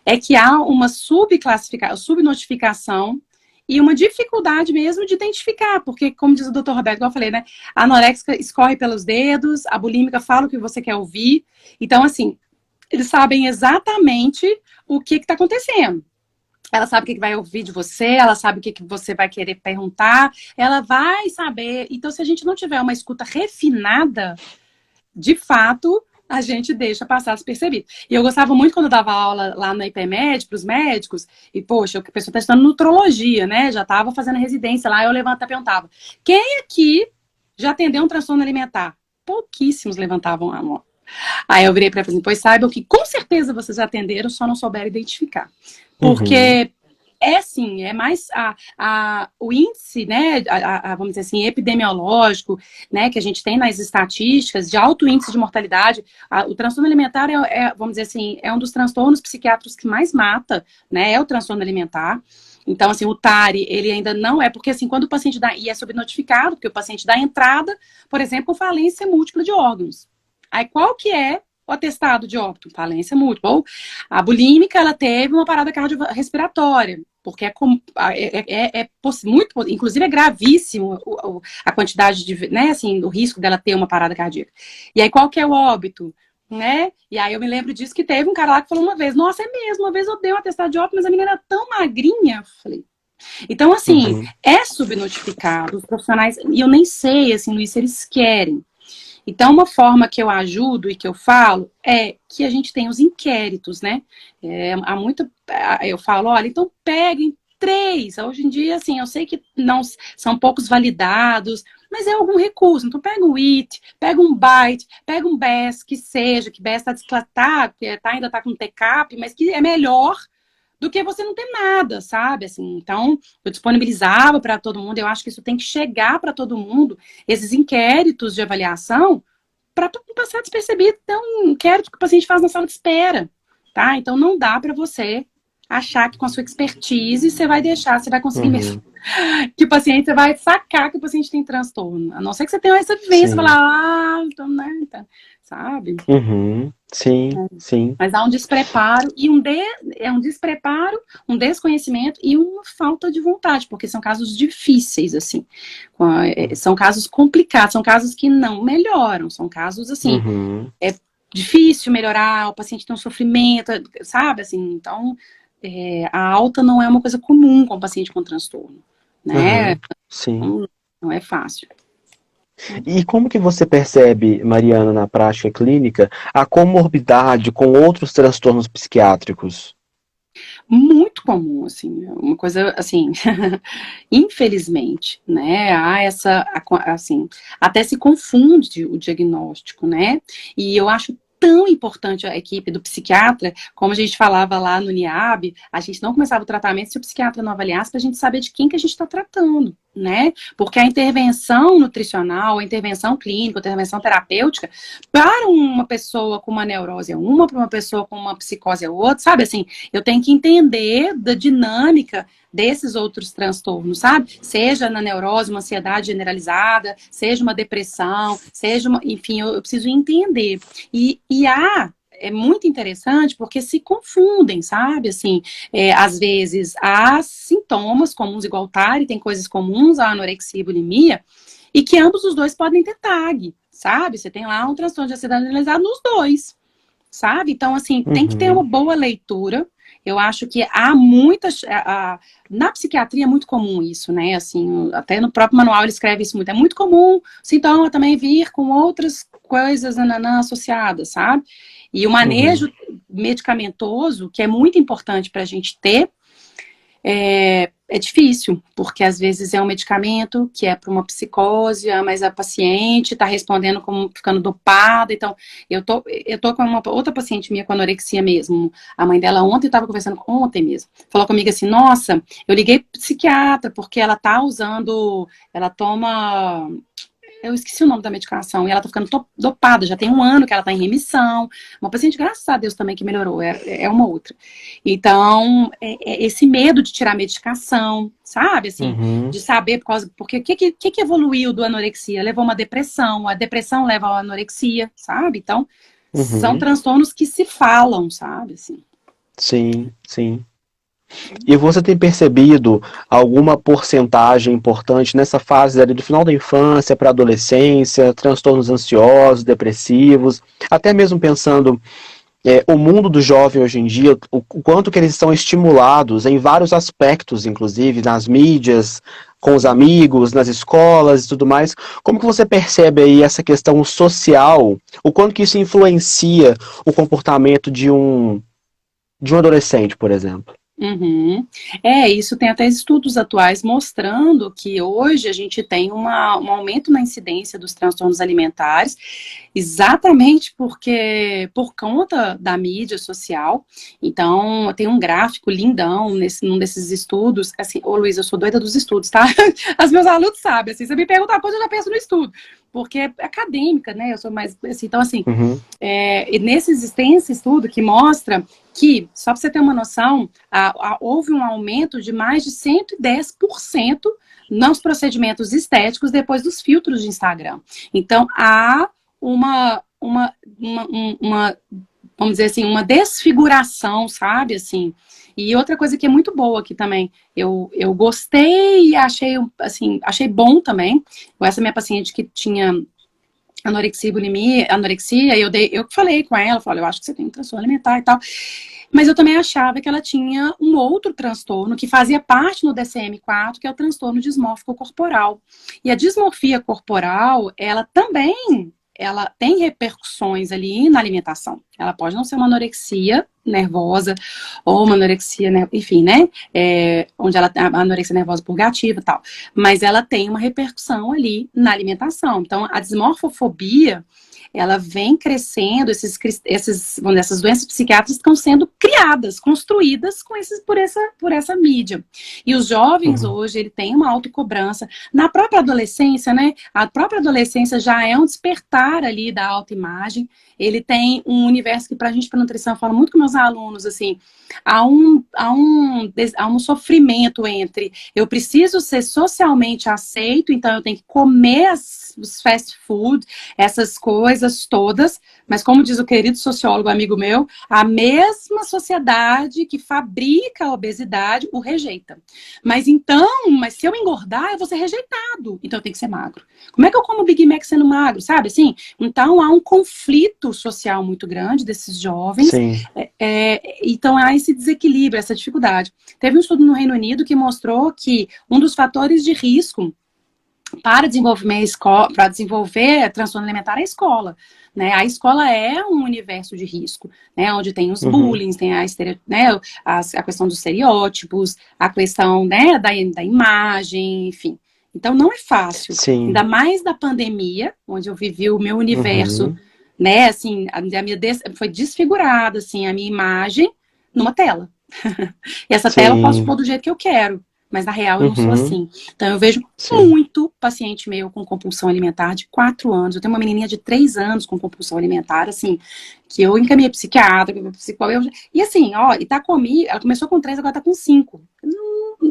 é que há uma subclassificação, subnotificação e uma dificuldade mesmo de identificar, porque, como diz o doutor Roberto, igual eu falei, né? A anoréxica escorre pelos dedos, a bulímica fala o que você quer ouvir. Então, assim, eles sabem exatamente o que está acontecendo. Ela sabe o que vai ouvir de você, ela sabe o que você vai querer perguntar, ela vai saber. Então, se a gente não tiver uma escuta refinada, de fato, a gente deixa passar despercebido. E eu gostava muito quando eu dava aula lá na IPMED para os médicos, e, poxa, a pessoa está estudando nutrologia, né? Já estava fazendo residência lá, eu levantava e perguntava: quem aqui já atendeu um transtorno alimentar? Pouquíssimos levantavam a mão. Aí eu virei para ela e falei: pois saibam que com certeza vocês atenderam, só não souberam identificar. uhum, Porque é sim, é mais o índice, né, vamos dizer assim, epidemiológico, né, que a gente tem nas estatísticas de alto índice de mortalidade. O transtorno alimentar vamos dizer assim, é um dos transtornos psiquiátricos que mais mata, né, é o transtorno alimentar. Então, assim, o TARI, ele ainda não é, porque assim, quando o paciente dá, e é subnotificado, porque o paciente dá entrada, por exemplo, falência múltipla de órgãos. Aí, qual que é o atestado de óbito? Falência múltipla. Ou a bulímica, ela teve uma parada cardiorrespiratória, porque muito, inclusive é gravíssimo a quantidade de, né, assim, o risco dela ter uma parada cardíaca. E aí, qual que é o óbito? Né? E aí eu me lembro disso que teve um cara lá que falou uma vez: nossa, é mesmo, uma vez eu dei um atestado de óbito, mas a menina era tão magrinha. Falei, então, assim, uhum, é subnotificado, os profissionais, e eu nem sei, assim, Luiz, se eles querem. Então, uma forma que eu ajudo e que eu falo é que a gente tem os inquéritos, né? Há muito. Eu falo, olha, então peguem 3. Hoje em dia, assim, eu sei que não são poucos validados, mas é algum recurso. Então, pega um IT, pega um Byte, pega um BES, que seja, que BES está desclatado, ainda está com TCAP, mas que é melhor do que você não ter nada, sabe? Assim, então, eu disponibilizava para todo mundo, eu acho que isso tem que chegar para todo mundo, esses inquéritos de avaliação, para não passar despercebido. Então, um inquérito que o paciente faz na sala de espera, tá? Então, não dá para você achar que com a sua expertise você vai deixar, você vai conseguir mesmo. uhum, Que o paciente, você vai sacar que o paciente tem transtorno. A não ser que você tenha essa vivência, sim, falar, então, né, então, sabe? uhum, sim, sim, Mas há um despreparo e um despreparo, um desconhecimento e uma falta de vontade, porque são casos difíceis, assim. São casos complicados, são casos que não melhoram, são casos assim, uhum, é difícil melhorar, o paciente tem um sofrimento, sabe? Assim, então, a alta não é uma coisa comum com o paciente com transtorno, né? uhum, sim. Não, não é fácil. E como que você percebe, Mariana, na prática clínica, a comorbidade com outros transtornos psiquiátricos? Muito comum, assim, uma coisa assim, infelizmente, né? Há assim, até se confunde o diagnóstico, né? E eu acho tão importante a equipe do psiquiatra, como a gente falava lá no NIAB, a gente não começava o tratamento se o psiquiatra não avaliasse para a gente saber de quem que a gente está tratando. né? Porque a intervenção nutricional, a intervenção clínica, a intervenção terapêutica, para uma pessoa com uma neurose é uma, para uma pessoa com uma psicose é outra, sabe? Assim, eu tenho que entender da dinâmica desses outros transtornos, sabe? Seja na neurose, uma ansiedade generalizada, seja uma depressão, seja uma... Enfim, eu preciso entender. É muito interessante porque se confundem, sabe? Assim, às vezes há sintomas comuns igual TARI, tem coisas comuns à anorexia e bulimia, e que ambos os dois podem ter TAG, sabe? Você tem lá um transtorno de ansiedade generalizada nos dois, sabe? Então, assim, tem que ter uma boa leitura. Eu acho que há muitas... na psiquiatria é muito comum isso, né? Assim, até no próprio manual ele escreve isso muito. É muito comum sintoma também vir com outras coisas associadas, sabe? E o manejo medicamentoso, que é muito importante para a gente ter, é difícil, porque às vezes é um medicamento que é para uma psicose, mas a paciente está respondendo como ficando dopada. Então, eu tô com uma outra paciente minha com anorexia mesmo. A mãe dela ontem, estava conversando ontem mesmo, falou comigo assim, nossa, eu liguei pro psiquiatra, porque ela tá usando, ela toma... Eu esqueci o nome da medicação, e ela tá ficando dopada, já tem um ano que ela tá em remissão. Uma paciente, graças a Deus, também que melhorou, é uma outra. Então, esse medo de tirar a medicação, sabe? Assim, de saber porque o que evoluiu do anorexia? Levou uma depressão, a depressão leva à anorexia, sabe? Então, são transtornos que se falam, sabe? Assim. Sim, sim. E você tem percebido alguma porcentagem importante nessa fase ali do final da infância para a adolescência, transtornos ansiosos, depressivos, até mesmo pensando o mundo do jovem hoje em dia, o quanto que eles estão estimulados em vários aspectos, inclusive nas mídias, com os amigos, nas escolas e tudo mais. Como que você percebe aí essa questão social, o quanto que isso influencia o comportamento de um adolescente, por exemplo? Isso tem até estudos atuais mostrando que hoje a gente tem um aumento na incidência dos transtornos alimentares, exatamente por conta da mídia social. Então, tem um gráfico lindão num desses estudos, assim, Luiz, eu sou doida dos estudos, tá? Os meus alunos sabem, assim, você me pergunta uma coisa, eu já penso no estudo, porque é acadêmica, né? Eu sou mais, assim, então, assim, tem esse estudo que mostra que, só para você ter uma noção, houve um aumento de mais de 110% nos procedimentos estéticos depois dos filtros de Instagram. Então, há vamos dizer assim, uma desfiguração, sabe, assim. E outra coisa que é muito boa aqui também, eu gostei e achei, assim, achei bom também, essa minha paciente que tinha anorexia e bulimia, eu falei com ela, falei, eu acho que você tem um transtorno alimentar e tal, mas eu também achava que ela tinha um outro transtorno que fazia parte no DSM-4, que é o transtorno dismórfico corporal. E a dismorfia corporal, ela tem repercussões ali na alimentação. Ela pode não ser uma anorexia nervosa ou uma anorexia, enfim, né? Onde a anorexia nervosa purgativa e tal. Mas ela tem uma repercussão ali na alimentação. Então, a dismorfofobia, ela vem crescendo, essas doenças psiquiátricas estão sendo criadas, construídas por essa mídia. E os jovens hoje, ele tem uma autocobrança. Na própria adolescência, né? A própria adolescência já é um despertar ali da autoimagem. Ele tem um universo que, pra gente, pra nutrição, eu falo muito com meus alunos, assim, há um sofrimento entre eu preciso ser socialmente aceito, então eu tenho que comer os fast food, essas coisas todas, mas como diz o querido sociólogo amigo meu, a mesma sociedade que fabrica a obesidade o rejeita. Mas se eu engordar, eu vou ser rejeitado, então eu tenho que ser magro. Como é que eu como Big Mac sendo magro, sabe? Assim, então há um conflito social muito grande desses jovens. Sim. Então há esse desequilíbrio, essa dificuldade. Teve um estudo no Reino Unido que mostrou que um dos fatores de risco para desenvolver transtorno alimentar é a escola. Né? A escola é um universo de risco, né? Onde tem os bullying, tem a questão dos estereótipos, a questão, né, da imagem, enfim. Então não é fácil. Sim. Ainda mais da pandemia, onde eu vivi o meu universo, né? Assim, foi desfigurada, assim, a minha imagem numa tela. E essa tela eu posso pôr do jeito que eu quero. mas na real eu não sou Uhum. assim. Então eu vejo Sim. muito paciente meu com compulsão alimentar de 4 anos. Eu tenho uma menininha de 3 anos com compulsão alimentar, assim, que eu encaminhei psiquiatra, psicólogo, e assim, ó, e tá comigo, ela começou com 3, agora tá com 5.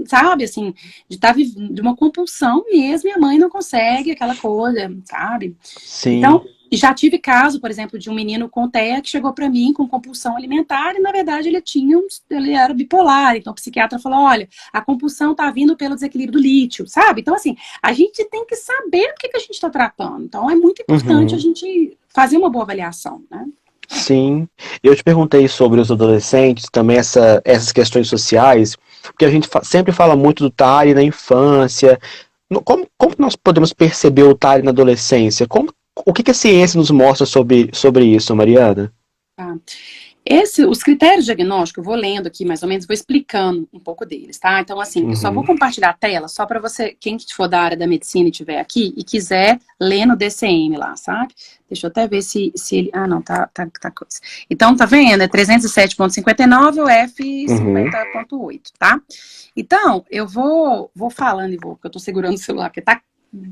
Sabe, assim, de estar de uma compulsão mesmo, e a mãe não consegue aquela coisa, sabe? Sim. Então, já tive caso, por exemplo, de um menino com TEA que chegou para mim com compulsão alimentar e, na verdade, ele era bipolar. Então, o psiquiatra falou, olha, a compulsão está vindo pelo desequilíbrio do lítio, sabe? Então, assim, a gente tem que saber o que a gente está tratando. Então, é muito importante a Uhum. gente fazer uma boa avaliação, né? Sim, eu te perguntei sobre os adolescentes, também essas questões sociais, porque a gente sempre fala muito do TARI na infância. Como nós podemos perceber o TARI na adolescência? O que a ciência nos mostra sobre isso, Mariana? Tá. Os critérios diagnósticos, eu vou lendo aqui mais ou menos, vou explicando um pouco deles, tá? Então, assim, eu só vou Uhum. compartilhar a tela só para você, quem for da área da medicina e estiver aqui e quiser ler no DCM lá, sabe? Deixa eu até ver se ele. Ah, não, tá coisa. Então, tá vendo? É 307,59 ou Uhum. F50,8, tá? Então, eu vou falando porque eu tô segurando o celular, porque tá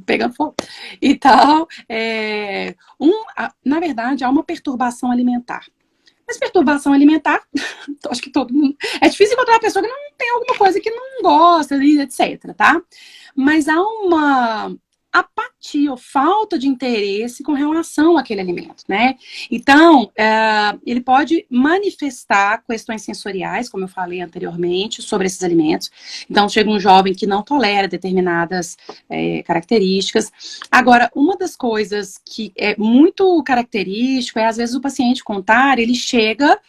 pegando fogo. Então, na verdade, há uma perturbação alimentar. Mas perturbação alimentar, acho que todo mundo. É difícil encontrar uma pessoa que não tem alguma coisa que não gosta, etc, tá? Mas há uma apatia ou falta de interesse com relação àquele alimento, né? Então, ele pode manifestar questões sensoriais, como eu falei anteriormente, sobre esses alimentos. Então, chega um jovem que não tolera determinadas características. Agora, uma das coisas que é muito característico é, às vezes, o paciente contar, ele chega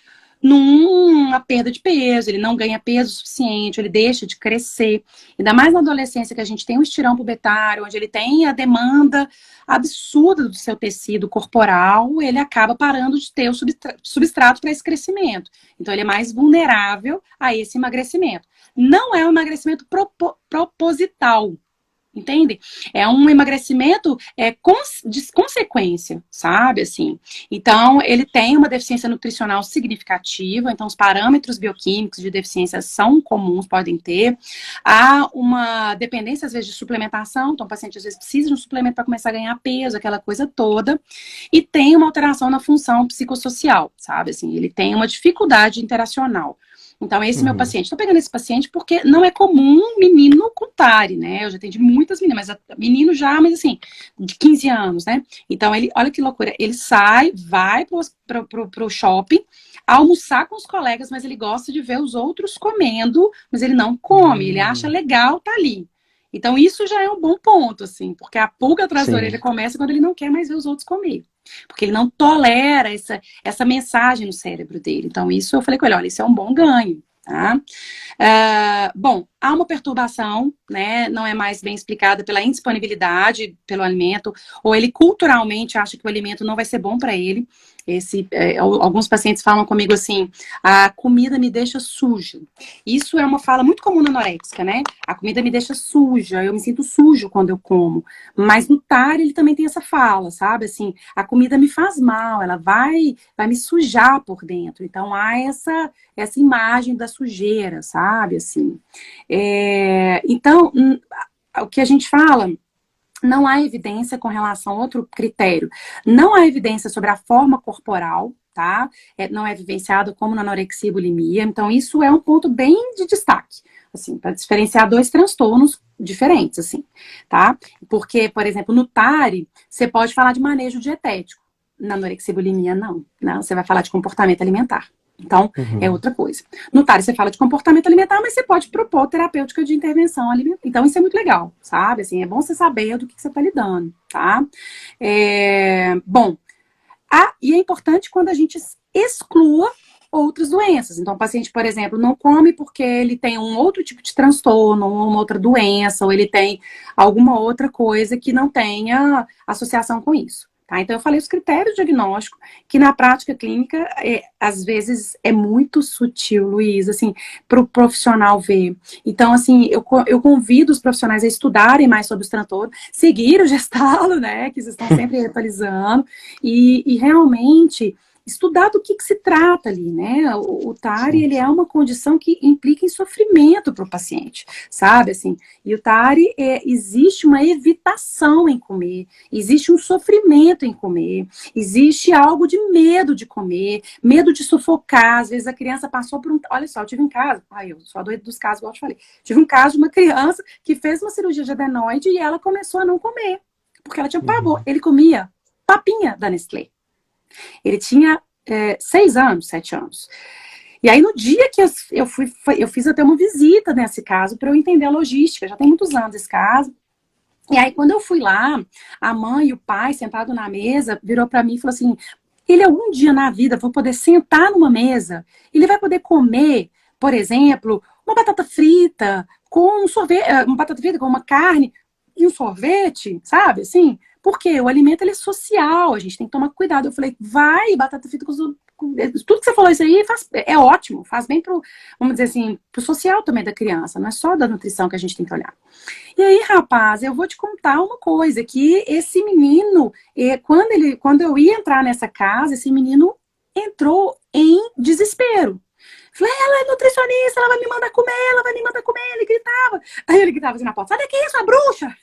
numa perda de peso, ele não ganha peso suficiente, ele deixa de crescer. Ainda mais na adolescência, que a gente tem um estirão pubertário, onde ele tem a demanda absurda do seu tecido corporal, ele acaba parando de ter o substrato para esse crescimento. Então, ele é mais vulnerável a esse emagrecimento. Não é um emagrecimento proposital. Entende? É um emagrecimento de consequência, sabe? Assim. Então, ele tem uma deficiência nutricional significativa, então os parâmetros bioquímicos de deficiência são comuns, podem ter. Há uma dependência, às vezes, de suplementação, então o paciente às vezes precisa de um suplemento para começar a ganhar peso, aquela coisa toda. E tem uma alteração na função psicossocial, sabe? Assim, ele tem uma dificuldade interacional. Então, esse meu Uhum. paciente, estou pegando esse paciente porque não é comum menino com TARI, né? Eu já atendi muitas meninas, mas menino já, mas assim, de 15 anos, né? Então, ele, olha que loucura, ele sai, vai pro shopping, almoçar com os colegas, mas ele gosta de ver os outros comendo, mas ele não come, ele acha Hum. legal tá ali. Então, isso já é um bom ponto, assim, porque a pulga atrás da orelha Sim. começa quando ele não quer mais ver os outros comer. Porque ele não tolera essa mensagem no cérebro dele. Então, isso eu falei com ele, olha, isso é um bom ganho, tá? Bom, há uma perturbação, né? Não é mais bem explicada pela indisponibilidade pelo alimento, ou ele culturalmente acha que o alimento não vai ser bom para ele. Alguns pacientes falam comigo assim: a comida me deixa suja. Isso é uma fala muito comum na anoréxica, né? A comida me deixa suja, eu me sinto sujo quando eu como. Mas no TAR ele também tem essa fala, sabe? Assim, a comida me faz mal, ela vai me sujar por dentro. Então há essa imagem da sujeira, sabe? Assim. Então, o que a gente fala, não há evidência com relação a outro critério. Não há evidência sobre a forma corporal, tá? Não é vivenciado como na anorexia e bulimia. Então, isso é um ponto bem de destaque, assim, para diferenciar dois transtornos diferentes, assim, tá? Porque, por exemplo, no TARI, você pode falar de manejo dietético. Na anorexia e bulimia, não. Não, você vai falar de comportamento alimentar. Então, é Uhum. outra coisa. No TARI, você fala de comportamento alimentar, mas você pode propor terapêutica de intervenção alimentar. Então, isso é muito legal, sabe? Assim, é bom você saber do que você está lidando, tá? Bom, e é importante quando a gente exclua outras doenças. Então, o paciente, por exemplo, não come porque ele tem um outro tipo de transtorno, ou uma outra doença, ou ele tem alguma outra coisa que não tenha associação com isso. Tá? Então, eu falei os critérios diagnósticos, que na prática clínica, às vezes, é muito sutil, Luiz, assim, para o profissional ver. Então, assim, eu convido os profissionais a estudarem mais sobre os transtornos, seguir o gestalo, né, que vocês estão sempre atualizando, e realmente estudar do que se trata ali, né? O TARI, Sim. ele é uma condição que implica em sofrimento para o paciente, sabe? Assim, e o TARI, existe uma evitação em comer, existe um sofrimento em comer, existe algo de medo de comer, medo de sufocar. Às vezes a criança passou por um... Olha só, eu tive um caso, eu sou a doida dos casos, igual eu te falei. Tive um caso de uma criança que fez uma cirurgia de adenoide e ela começou a não comer, porque ela tinha pavor. Uhum. Ele comia papinha da Nestlé. Ele tinha 6 anos, 7 anos. E aí, no dia que eu fiz até uma visita nesse caso para eu entender a logística. Já tem muitos anos esse caso. E aí, quando eu fui lá, a mãe e o pai, sentado na mesa, virou para mim e falou assim: ele algum dia na vida vai poder sentar numa mesa, ele vai poder comer, por exemplo, uma batata frita com um sorvete, uma batata frita com uma carne e um sorvete, sabe? Assim, porque o alimento ele é social, a gente tem que tomar cuidado. Eu falei, vai, batata frita tudo que você falou isso aí é ótimo, faz bem pro, vamos dizer assim, pro social também da criança, não é só da nutrição que a gente tem que olhar. E aí, rapaz, eu vou te contar uma coisa, que esse menino, quando eu ia entrar nessa casa, esse menino entrou em desespero. Falei, ela é nutricionista, ela vai me mandar comer, ela vai me mandar comer, ele gritava. Aí ele gritava assim na porta, sai daqui, sua bruxa!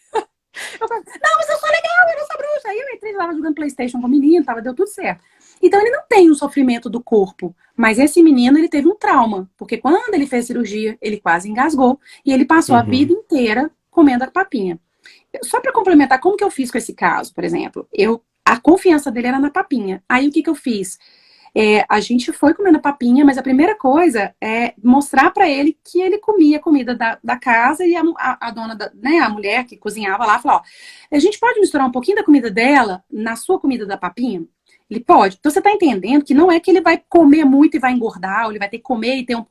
Eu falei, não, mas eu sou legal, eu não sou bruxa. Aí eu entrei, tava jogando PlayStation com o menino, deu tudo certo. Então ele não tem um sofrimento do corpo, mas esse menino, ele teve um trauma, porque quando ele fez cirurgia, ele quase engasgou e ele passou a vida Uhum. inteira comendo a papinha. Só para complementar, como que eu fiz com esse caso, por exemplo? A confiança dele era na papinha. Aí o que eu fiz? A gente foi comendo a papinha, mas a primeira coisa é mostrar para ele que ele comia comida da casa e a dona, né, a mulher que cozinhava lá, falou, ó, a gente pode misturar um pouquinho da comida dela na sua comida da papinha? Ele pode. Então você está entendendo que não é que ele vai comer muito e vai engordar, ou ele vai ter que comer e ter um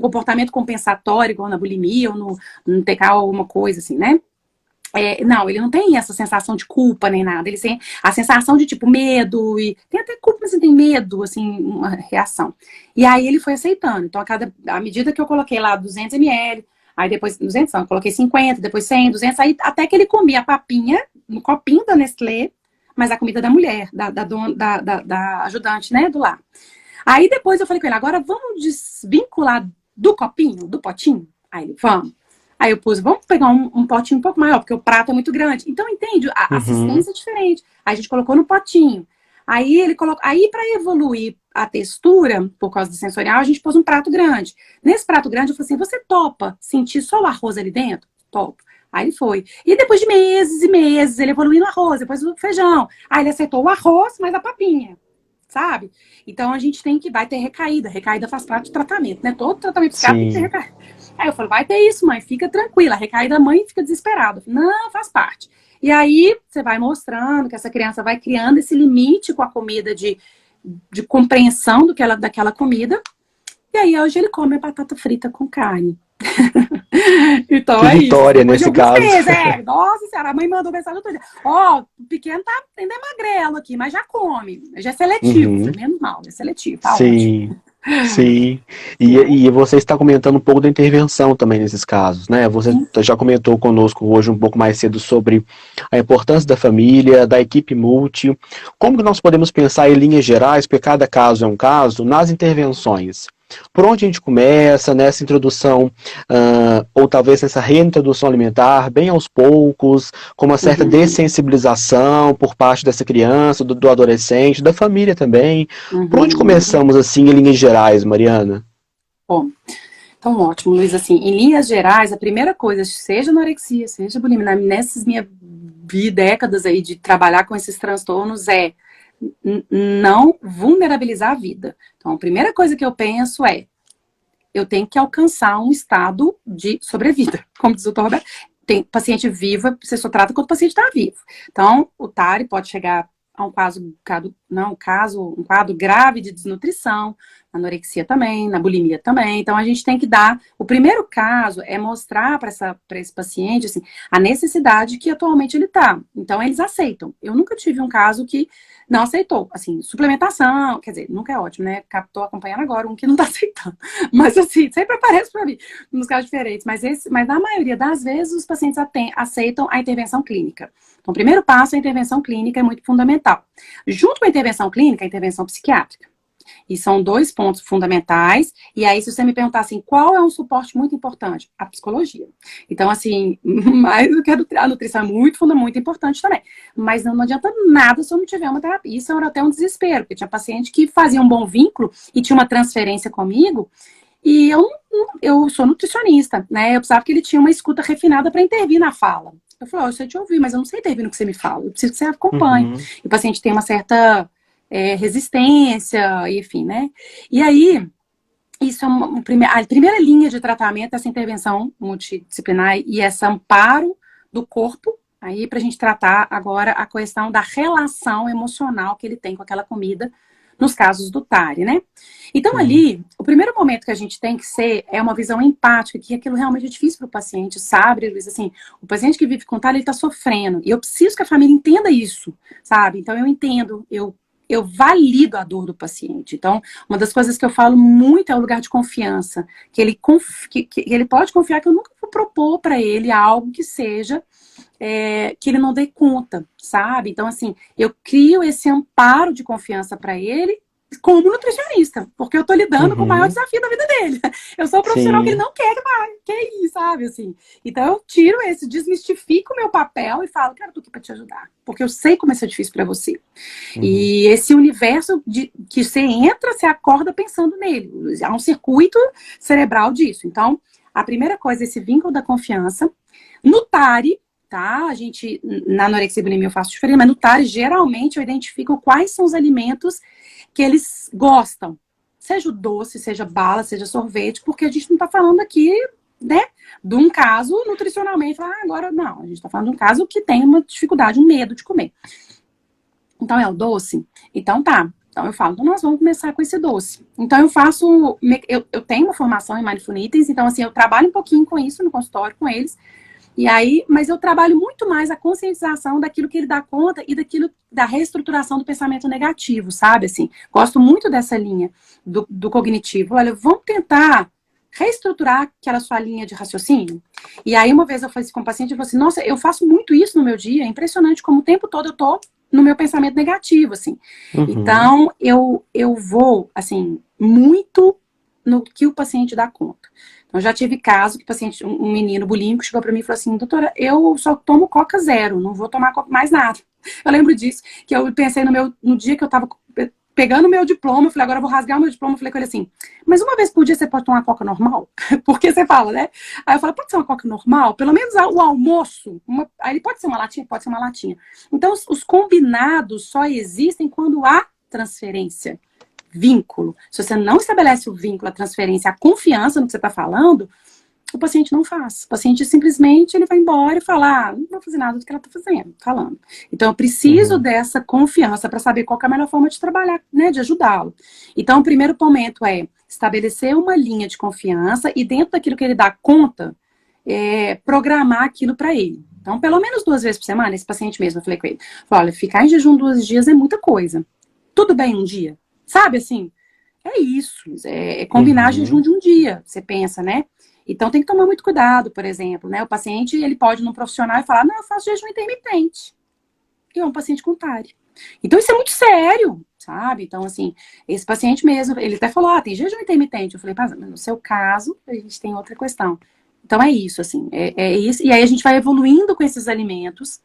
comportamento compensatório, igual na bulimia ou no TK, alguma coisa assim, né? Não, ele não tem essa sensação de culpa nem nada. Ele tem a sensação de, tipo, medo. E tem até culpa, mas ele tem medo, assim, uma reação. E aí ele foi aceitando. Então, à medida que eu coloquei lá 200 ml, aí depois 200 não, eu coloquei 50, depois 100, 200, aí até que ele comia a papinha no copinho da Nestlé, mas a comida da mulher, da ajudante, né, do lar. Aí depois eu falei com ele, agora vamos desvincular do copinho, do potinho? Aí ele, vamos. Aí eu pus, vamos pegar um potinho um pouco maior, porque o prato é muito grande. Então, entende? A Uhum. assistência é diferente. Aí a gente colocou no potinho. Aí ele colocou. Aí, para evoluir a textura, por causa do sensorial, a gente pôs um prato grande. Nesse prato grande, eu falei assim: você topa sentir só o arroz ali dentro? Topo. Aí ele foi. E depois de meses e meses, ele evoluiu no arroz, depois o feijão. Aí ele aceitou o arroz, mas a papinha. Sabe? Então a gente vai ter recaída. Recaída faz parte do tratamento, né? Todo tratamento psiquiátrico tem que ter Sim. recaída. Aí eu falo, vai ter isso, mãe, fica tranquila. A recaída, a mãe fica desesperada. Não, faz parte. E aí você vai mostrando que essa criança vai criando esse limite com a comida de compreensão daquela comida. E aí hoje ele come a batata frita com carne. Então Que é isso. vitória Depois de nesse alguns caso. meses, nossa senhora, a mãe mandou mensagem outro dia. Ó, o pequeno tá ainda magrelo aqui, mas já come. Já é seletivo. Uhum. Falei, menos mal, é seletivo, tá ótimo. Sim, sim. Né? E você está comentando um pouco da intervenção também nesses casos, né? Você Sim. já comentou conosco hoje um pouco mais cedo sobre a importância da família, da equipe multi. Como que nós podemos pensar em linhas gerais, porque cada caso é um caso, nas intervenções? Por onde a gente começa nessa introdução, ou talvez nessa reintrodução alimentar, bem aos poucos, com uma certa Uhum, dessensibilização por parte dessa criança, do adolescente, da família também. Por onde uhum. começamos, assim, em linhas gerais, Mariana? Bom, então ótimo, Luiz. Assim, em linhas gerais, a primeira coisa, seja anorexia, seja bulimia, nessas minhas décadas aí de trabalhar com esses transtornos, não vulnerabilizar a vida. Então, a primeira coisa que eu penso eu tenho que alcançar um estado de sobrevida. Como diz o Dr. Roberto, tem paciente viva, você só trata quando o paciente está vivo. Então, o TARI pode chegar a um quadro grave de desnutrição, na anorexia também, na bulimia também. Então, a gente tem que dar. O primeiro caso é mostrar para esse paciente assim, a necessidade que atualmente ele está. Então, eles aceitam. Eu nunca tive um caso que não aceitou. Assim, suplementação, quer dizer, nunca é ótimo, né? Estou acompanhando agora um que não está aceitando. Mas, assim, sempre aparece para mim, nos casos diferentes. Mas na maioria das vezes, os pacientes aceitam a intervenção clínica. Então, o primeiro passo, a intervenção clínica é muito fundamental. Junto com a intervenção clínica, a intervenção psiquiátrica. E são 2 pontos fundamentais. E aí, se você me perguntar assim, qual é um suporte muito importante? A psicologia. Então, assim, mais do que a nutrição é muito importante também. Mas não adianta nada se eu não tiver uma terapia. Isso era até um desespero, porque tinha paciente que fazia um bom vínculo e tinha uma transferência comigo. E eu sou nutricionista, né? Eu precisava que ele tinha uma escuta refinada para intervir na fala. Eu falei, eu sei te ouvir, mas eu não sei intervir no que você me fala. Eu preciso que você acompanhe. E o paciente tem uma certa resistência, enfim, né? E aí, isso é a primeira linha de tratamento, essa intervenção multidisciplinar e esse amparo do corpo, aí para a gente tratar agora a questão da relação emocional que ele tem com aquela comida, nos casos do TARI, né? Então, ali, o primeiro momento que a gente tem que ser é uma visão empática, que aquilo realmente é difícil para o paciente, sabe, Luiz? Assim, o paciente que vive com TARI, ele está sofrendo. E eu preciso que a família entenda isso, sabe? Então, eu entendo, eu valido a dor do paciente. Então, uma das coisas que eu falo muito é o lugar de confiança, que ele pode confiar que eu nunca vou propor para ele algo que seja que ele não dê conta, sabe? Então, assim, eu crio esse amparo de confiança para ele como nutricionista, porque eu tô lidando com o maior desafio da vida dele. Eu sou um profissional que ele não quer que é isso, sabe? Assim, então eu tiro desmistifico o meu papel e falo, cara, eu tô aqui para te ajudar, porque eu sei como isso é difícil para você. E esse universo que você entra, você acorda pensando nele. Há um circuito cerebral disso. Então, a primeira coisa é esse vínculo da confiança. No TARI, tá? A gente, na anorexia e bulimia eu faço diferente, mas no TARI, geralmente, eu identifico quais são os alimentos que eles gostam. Seja o doce, seja bala, seja sorvete, porque a gente não tá falando aqui, né, de um caso nutricionalmente. Agora, não, a gente tá falando de um caso que tem uma dificuldade, um medo de comer. Então, é o doce? Então, tá. Então, eu falo, então nós vamos começar com esse doce. Então, eu tenho uma formação em Mindful Eating, então, assim, eu trabalho um pouquinho com isso no consultório com eles. E aí, mas eu trabalho muito mais a conscientização daquilo que ele dá conta e da reestruturação do pensamento negativo, sabe? Assim, gosto muito dessa linha do cognitivo. Olha, vamos tentar reestruturar aquela sua linha de raciocínio. E aí, uma vez eu falei com um paciente, eu falei assim, nossa, eu faço muito isso no meu dia, é impressionante como o tempo todo eu tô no meu pensamento negativo, assim. Então, eu vou, assim, muito no que o paciente dá conta. Então, já tive caso que um menino bulímico chegou para mim e falou assim, doutora, eu só tomo Coca zero, não vou tomar mais nada. Eu lembro disso, que eu pensei no dia que eu tava pegando o meu diploma, eu falei, agora eu vou rasgar o meu diploma, eu falei com ele assim, mas uma vez por dia você pode tomar Coca normal? Porque você fala, né? Aí eu falei, pode ser uma Coca normal? Pelo menos o almoço, aí pode ser uma latinha? Pode ser uma latinha. Então, os combinados só existem quando há transferência. Vínculo. Se você não estabelece o vínculo, a transferência, a confiança no que você está falando, o paciente não faz. O paciente simplesmente ele vai embora e fala, não vou fazer nada do que ela está falando. Então, eu preciso dessa confiança para saber qual é a melhor forma de trabalhar, né, de ajudá-lo. Então, o primeiro momento é estabelecer uma linha de confiança e dentro daquilo que ele dá conta, programar aquilo para ele. Então, pelo menos 2 vezes por semana, esse paciente mesmo, eu falei com ele, olha, ficar em jejum 2 dias é muita coisa. Tudo bem um dia? Sabe, assim, é isso. É combinar jejum de um dia, você pensa, né? Então, tem que tomar muito cuidado, por exemplo, né? O paciente, ele pode ir num profissional e falar, não, eu faço jejum intermitente. E é um paciente com TARI. Então, isso é muito sério, sabe? Então, assim, esse paciente mesmo, ele até falou, tem jejum intermitente. Eu falei, mas no seu caso, a gente tem outra questão. Então, é isso, assim, é isso. E aí, a gente vai evoluindo com esses alimentos,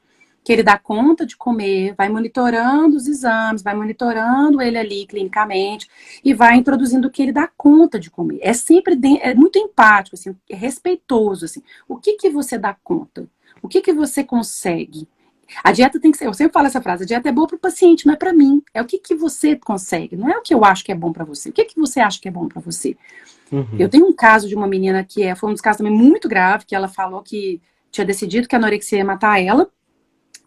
que ele dá conta de comer, vai monitorando os exames, vai monitorando ele ali clinicamente e vai introduzindo o que ele dá conta de comer. É sempre é muito empático, assim, é respeitoso, assim. O que você dá conta? O que você consegue? A dieta tem que ser, eu sempre falo essa frase, a dieta é boa para o paciente, não é para mim. É o que você consegue, não é o que eu acho que é bom para você. O que você acha que é bom para você? Eu tenho um caso de uma menina que foi um dos casos também muito grave, que ela falou que tinha decidido que a anorexia ia matar ela.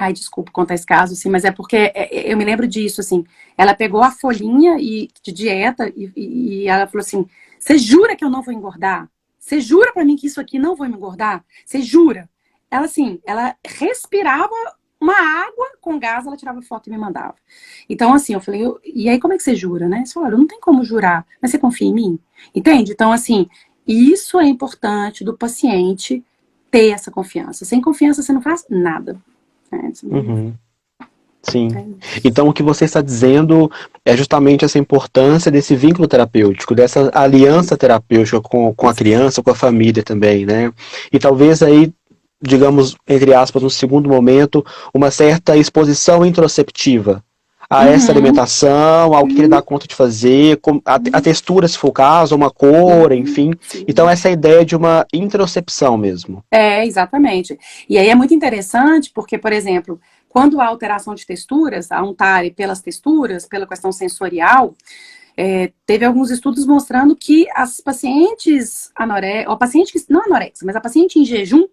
Ai, desculpa contar esse caso, assim, mas é porque eu me lembro disso, assim. Ela pegou a folhinha de dieta e ela falou assim, você jura que eu não vou engordar? Você jura pra mim que isso aqui não vai me engordar? Você jura? Ela, assim, ela respirava uma água com gás, ela tirava foto e me mandava. Então, assim, eu falei, e aí como é que você jura, né? Você falou, não tem como jurar, mas você confia em mim? Entende? Então, assim, isso é importante do paciente ter essa confiança. Sem confiança, você não faz nada. Sim. É isso. Então, o que você está dizendo é justamente essa importância desse vínculo terapêutico, dessa aliança terapêutica com a Isso. criança, com a família também, né? E talvez aí, digamos, entre aspas, no segundo momento, uma certa exposição introspectiva a essa Uhum, alimentação, ao que ele dá uhum, conta de fazer, a textura, se for o caso, uma cor, uhum, enfim. Então, sim. essa ideia de uma introspecção mesmo. É, exatamente. E aí é muito interessante porque, por exemplo, quando há alteração de texturas, há um TARI pelas texturas, pela questão sensorial, teve alguns estudos mostrando que as pacientes anorexia, ou paciente que não anorexia, mas a paciente em jejum,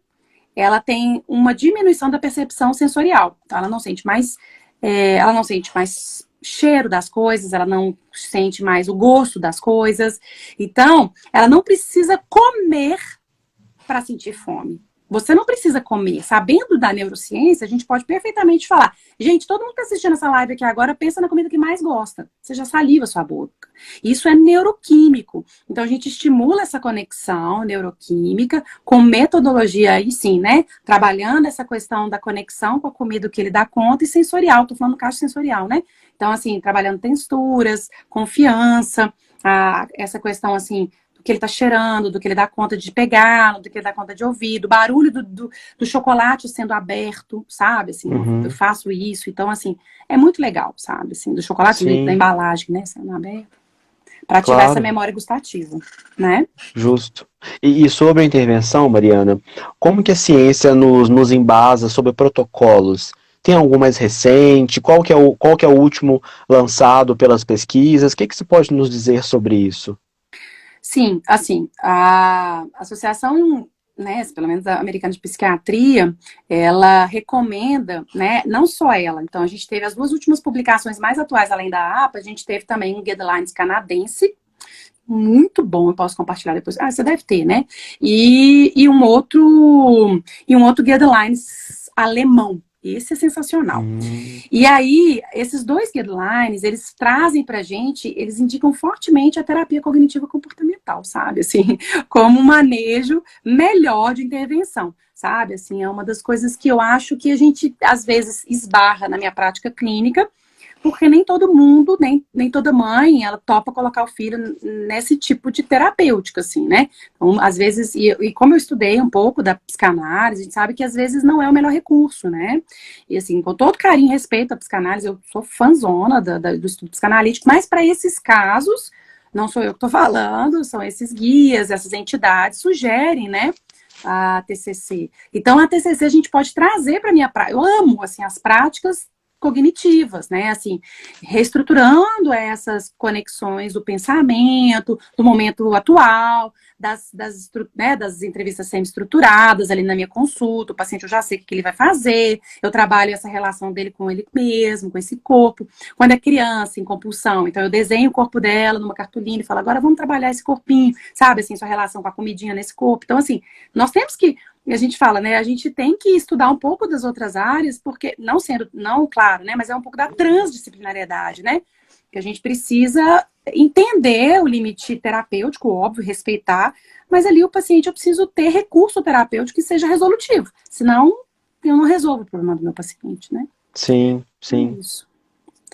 ela tem uma diminuição da percepção sensorial. Então, ela não sente mais cheiro das coisas, ela não sente mais o gosto das coisas. Então, ela não precisa comer para sentir fome. Você não precisa comer. Sabendo da neurociência, a gente pode perfeitamente falar. Gente, todo mundo que está assistindo essa live aqui agora pensa na comida que mais gosta. Você já saliva a sua boca. Isso é neuroquímico. Então a gente estimula essa conexão neuroquímica com metodologia aí sim, né? Trabalhando essa questão da conexão com a comida que ele dá conta e sensorial. Estou falando do caso sensorial, né? Então, assim, trabalhando texturas, confiança, essa questão assim que ele tá cheirando, do que ele dá conta de pegar, do que ele dá conta de ouvir, do barulho do chocolate sendo aberto, sabe? Assim, eu Uhum. faço isso, então, assim, é muito legal, sabe? Assim, do chocolate, da Sim, embalagem, né? Sendo aberto, para ativar essa claro. memória gustativa, né? Justo. E sobre a intervenção, Mariana, como que a ciência nos embasa sobre protocolos? Tem algum mais recente? Qual que é o último lançado pelas pesquisas? O que que você pode nos dizer sobre isso? Sim, assim, a associação, né, pelo menos a americana de psiquiatria, ela recomenda, né, não só ela, então a gente teve as duas últimas publicações mais atuais, além da APA, a gente teve também um guidelines canadense, muito bom, eu posso compartilhar depois. Ah, você deve ter, né? E um outro guidelines alemão. Esse é sensacional. Hum, E aí, esses dois guidelines, eles trazem pra gente, eles indicam fortemente a terapia cognitiva comportamental, sabe? Assim, como um manejo melhor de intervenção, sabe? Assim, é uma das coisas que eu acho que a gente, às vezes, esbarra na minha prática clínica, porque nem todo mundo, nem toda mãe, ela topa colocar o filho nesse tipo de terapêutica, assim, né? Então, às vezes, e como eu estudei um pouco da psicanálise, a gente sabe que às vezes não é o melhor recurso, né? E assim, com todo carinho e respeito à psicanálise, eu sou fãzona do estudo psicanalítico, mas para esses casos, não sou eu que estou falando, são esses guias, essas entidades sugerem, né? A TCC. Então, a TCC a gente pode trazer para minha prática. Eu amo, assim, as práticas cognitivas, né? Assim, reestruturando essas conexões do pensamento, do momento atual, das entrevistas semi-estruturadas ali na minha consulta, o paciente eu já sei o que ele vai fazer, eu trabalho essa relação dele com ele mesmo, com esse corpo. Quando é criança, em compulsão, então eu desenho o corpo dela numa cartolina e falo, agora vamos trabalhar esse corpinho, sabe, assim, sua relação com a comidinha nesse corpo. Então, assim, nós temos que a gente fala, né? A gente tem que estudar um pouco das outras áreas, porque, não sendo, não, claro, né? Mas é um pouco da transdisciplinariedade, né? Que a gente precisa entender o limite terapêutico, óbvio, respeitar, mas ali o paciente eu preciso ter recurso terapêutico que seja resolutivo. Senão, eu não resolvo o problema do meu paciente, né? sim, É sim. isso,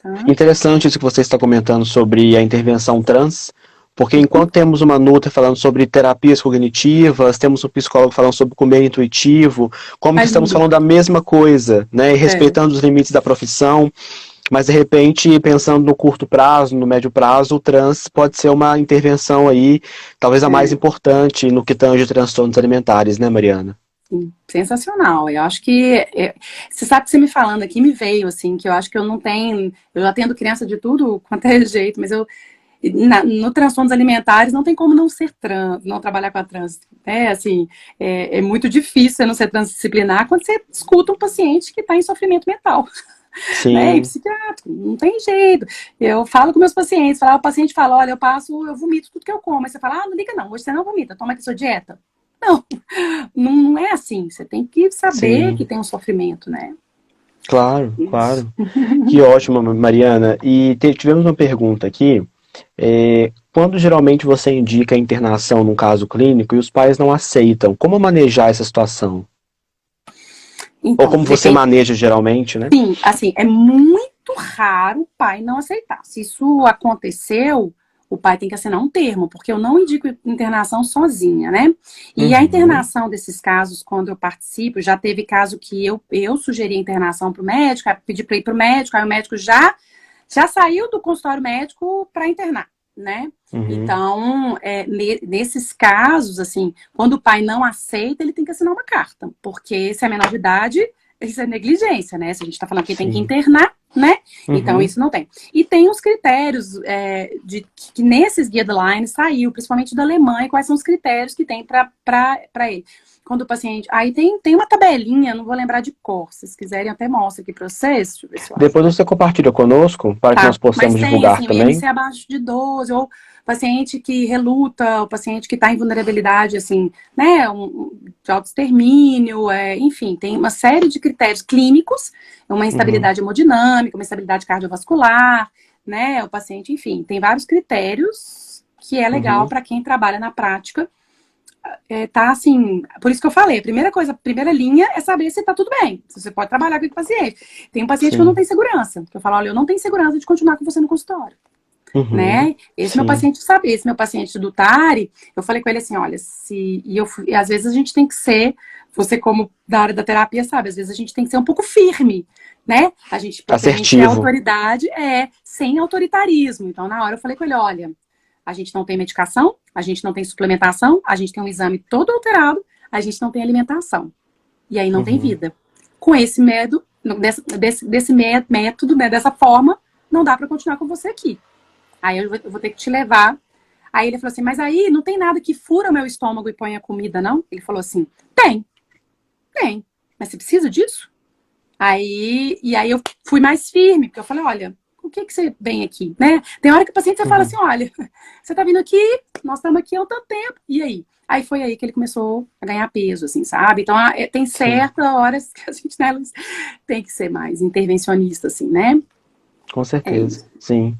tá? Interessante isso que você está comentando sobre a intervenção trans, porque Uhum. enquanto temos uma Nutri falando sobre terapias cognitivas, temos um psicólogo falando sobre comer intuitivo, como Tá que estamos lindo. falando da mesma coisa, né, e É, respeitando os limites da profissão, mas de repente, pensando no curto prazo, no médio prazo, o trans pode ser uma intervenção aí, talvez a mais é. importante no que tange transtornos alimentares, né, Mariana? Sim, sensacional. Eu acho que você sabe que você me falando aqui me veio assim que eu acho que eu não tenho, eu atendo criança de tudo quanto é jeito, mas no transtornos alimentares não tem como não ser trans, não trabalhar com a trans. É assim, é muito difícil você não ser transdisciplinar quando você escuta um paciente que está em sofrimento mental, né? E Sim, psiquiátrico, não tem jeito. Eu falo com meus pacientes, o paciente fala, olha, eu vomito tudo que eu como. Aí você fala, não liga não, hoje você não vomita, toma aqui sua dieta. Não, não é assim. Você tem que saber que sim, tem um sofrimento, né? claro, Isso. claro. Que ótimo, Mariana. E tivemos uma pergunta aqui. Quando geralmente você indica a internação num caso clínico e os pais não aceitam, como manejar essa situação? Ou Então, como você maneja geralmente, né? sim, assim, é muito raro o pai não aceitar. Se isso aconteceu, o pai tem que assinar um termo, porque eu não indico internação sozinha, né? E a Uhum, internação desses casos, quando eu participo, já teve caso que eu sugeri a internação para o médico, aí pedi para ir para o médico, aí o médico já saiu do consultório médico para internar, né? uhum, Então, nesses casos, assim, quando o pai não aceita, ele tem que assinar uma carta, porque se é menor de idade, isso é negligência, né? Se a gente está falando que tem que sim. internar, né? Então, Uhum, isso não tem. E tem os critérios que nesses guidelines saiu, principalmente da Alemanha, quais são os critérios que tem para ele. Quando o paciente. Aí tem uma tabelinha, não vou lembrar de cor. Se vocês quiserem, eu até mostro aqui para vocês. Deixa eu ver se eu acho. depois você compartilha conosco para que nós Tá, mas possamos tem, divulgar assim, o também. IMC abaixo de 12, ou paciente que reluta, o paciente que está em vulnerabilidade, assim, né, de autoextermínio, enfim, tem uma série de critérios clínicos, uma Uhum, instabilidade hemodinâmica, uma instabilidade cardiovascular, né, o paciente, enfim, tem vários critérios que é legal uhum, para quem trabalha na prática, tá, assim, por isso que eu falei, a primeira coisa, a primeira linha é saber se tá tudo bem, se você pode trabalhar com o paciente. Tem um paciente que eu não sim. tenho segurança, que eu falo, olha, eu não tenho segurança de continuar com você no consultório, Uhum, né? Esse meu sim. paciente sabe, esse meu paciente do TARI, eu falei com ele assim, olha, e às vezes a gente tem que ser, você como da área da terapia sabe, às vezes a gente tem que ser um pouco firme, né? Porque a gente é Assertivo. autoridade, sem autoritarismo. Então, na hora eu falei com ele, olha, a gente não tem medicação, a gente não tem suplementação, a gente tem um exame todo alterado, a gente não tem alimentação. E aí não tem Uhum, vida. Com esse medo, desse método, né, dessa forma, não dá para continuar com você aqui. Aí eu vou ter que te levar. Aí ele falou assim, mas aí não tem nada que fura o meu estômago e põe a comida, não? Ele falou assim, tem. Mas você precisa disso? E aí eu fui mais firme, porque eu falei, olha, o que que você vem aqui, né? Tem hora que o paciente você fala uhum, assim, olha, você tá vindo aqui, nós estamos aqui há um tanto tempo, e aí? Aí foi aí que ele começou a ganhar peso, assim, sabe? Então tem sim, certas horas que a gente, né, Luiz, tem que ser mais intervencionista, assim, né? com É certeza. isso. Sim.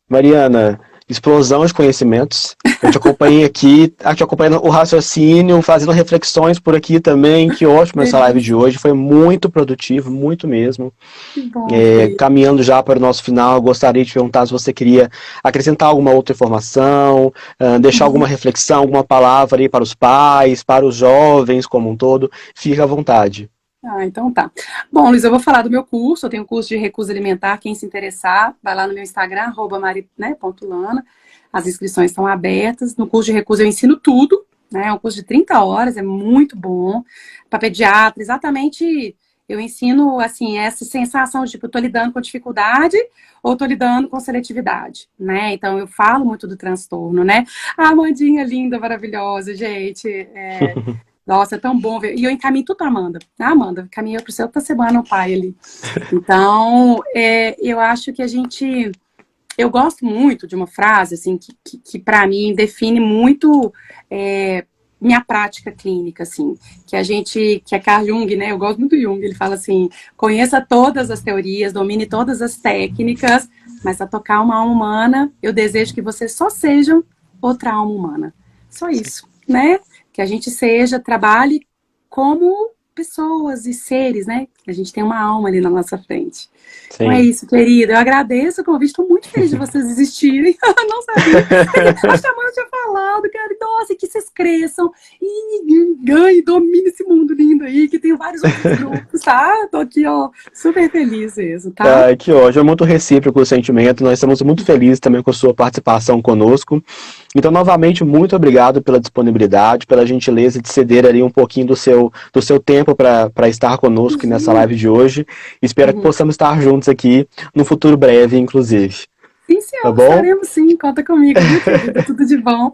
Mariana, explosão de conhecimentos. Eu te acompanhei aqui, te acompanhando o raciocínio, fazendo reflexões por aqui também. Que ótimo essa live de Delícia. hoje. Foi muito produtivo, muito mesmo. Que bom, Fê. Caminhando já para o nosso final, eu gostaria de perguntar se você queria acrescentar alguma outra informação, deixar alguma reflexão, alguma palavra aí para os pais, para os jovens como um todo. Fica à vontade. Ah, então tá. Bom, Luiz, eu vou falar do meu curso. Eu tenho um curso de recusa alimentar. Quem se interessar, vai lá no meu Instagram, @mari, né, ponto Lana. As inscrições estão abertas. No curso de recusa eu ensino tudo, né? É um curso de 30 horas, é muito bom. Para pediatra, exatamente. Eu ensino, assim, essa sensação de, tipo, eu tô lidando com dificuldade ou tô lidando com seletividade, né? Então, eu falo muito do transtorno, né? A Amandinha linda, maravilhosa, gente. Nossa, é tão bom ver. E eu encaminho tudo pra Amanda. Ah, Amanda, encaminhou pro seu outra semana o pai ali. Então, eu acho que a gente. Eu gosto muito de uma frase, assim, que para mim define muito minha prática clínica, assim. Que é Carl Jung, né? Eu gosto muito do Jung. Ele fala assim: conheça todas as teorias, domine todas as técnicas, mas a tocar uma alma humana, eu desejo que vocês só sejam outra alma humana. Só isso, né? Que a gente trabalhe como pessoas e seres, né? A gente tem uma alma ali na nossa frente. Então é Sim. isso, querida. Eu agradeço o convite. Estou muito feliz de vocês existirem. Eu não sabia. A Xamã tinha falado, cara. Nossa, que vocês cresçam e ganhem, dominem esse mundo lindo aí, que tem vários outros grupos, tá? Tô aqui, ó, super feliz mesmo, tá? Que ótimo, é muito recíproco o sentimento. Nós estamos muito felizes também com a sua participação conosco. Então, novamente, muito obrigado pela disponibilidade, pela gentileza de ceder ali um pouquinho do seu tempo para estar conosco nessa Imagina. live de hoje. Espero que Uhum. possamos estar juntos aqui no futuro breve, inclusive. Sim, Tá senhor, bom? estaremos sim. Conta comigo, viu, querida? Tudo de bom.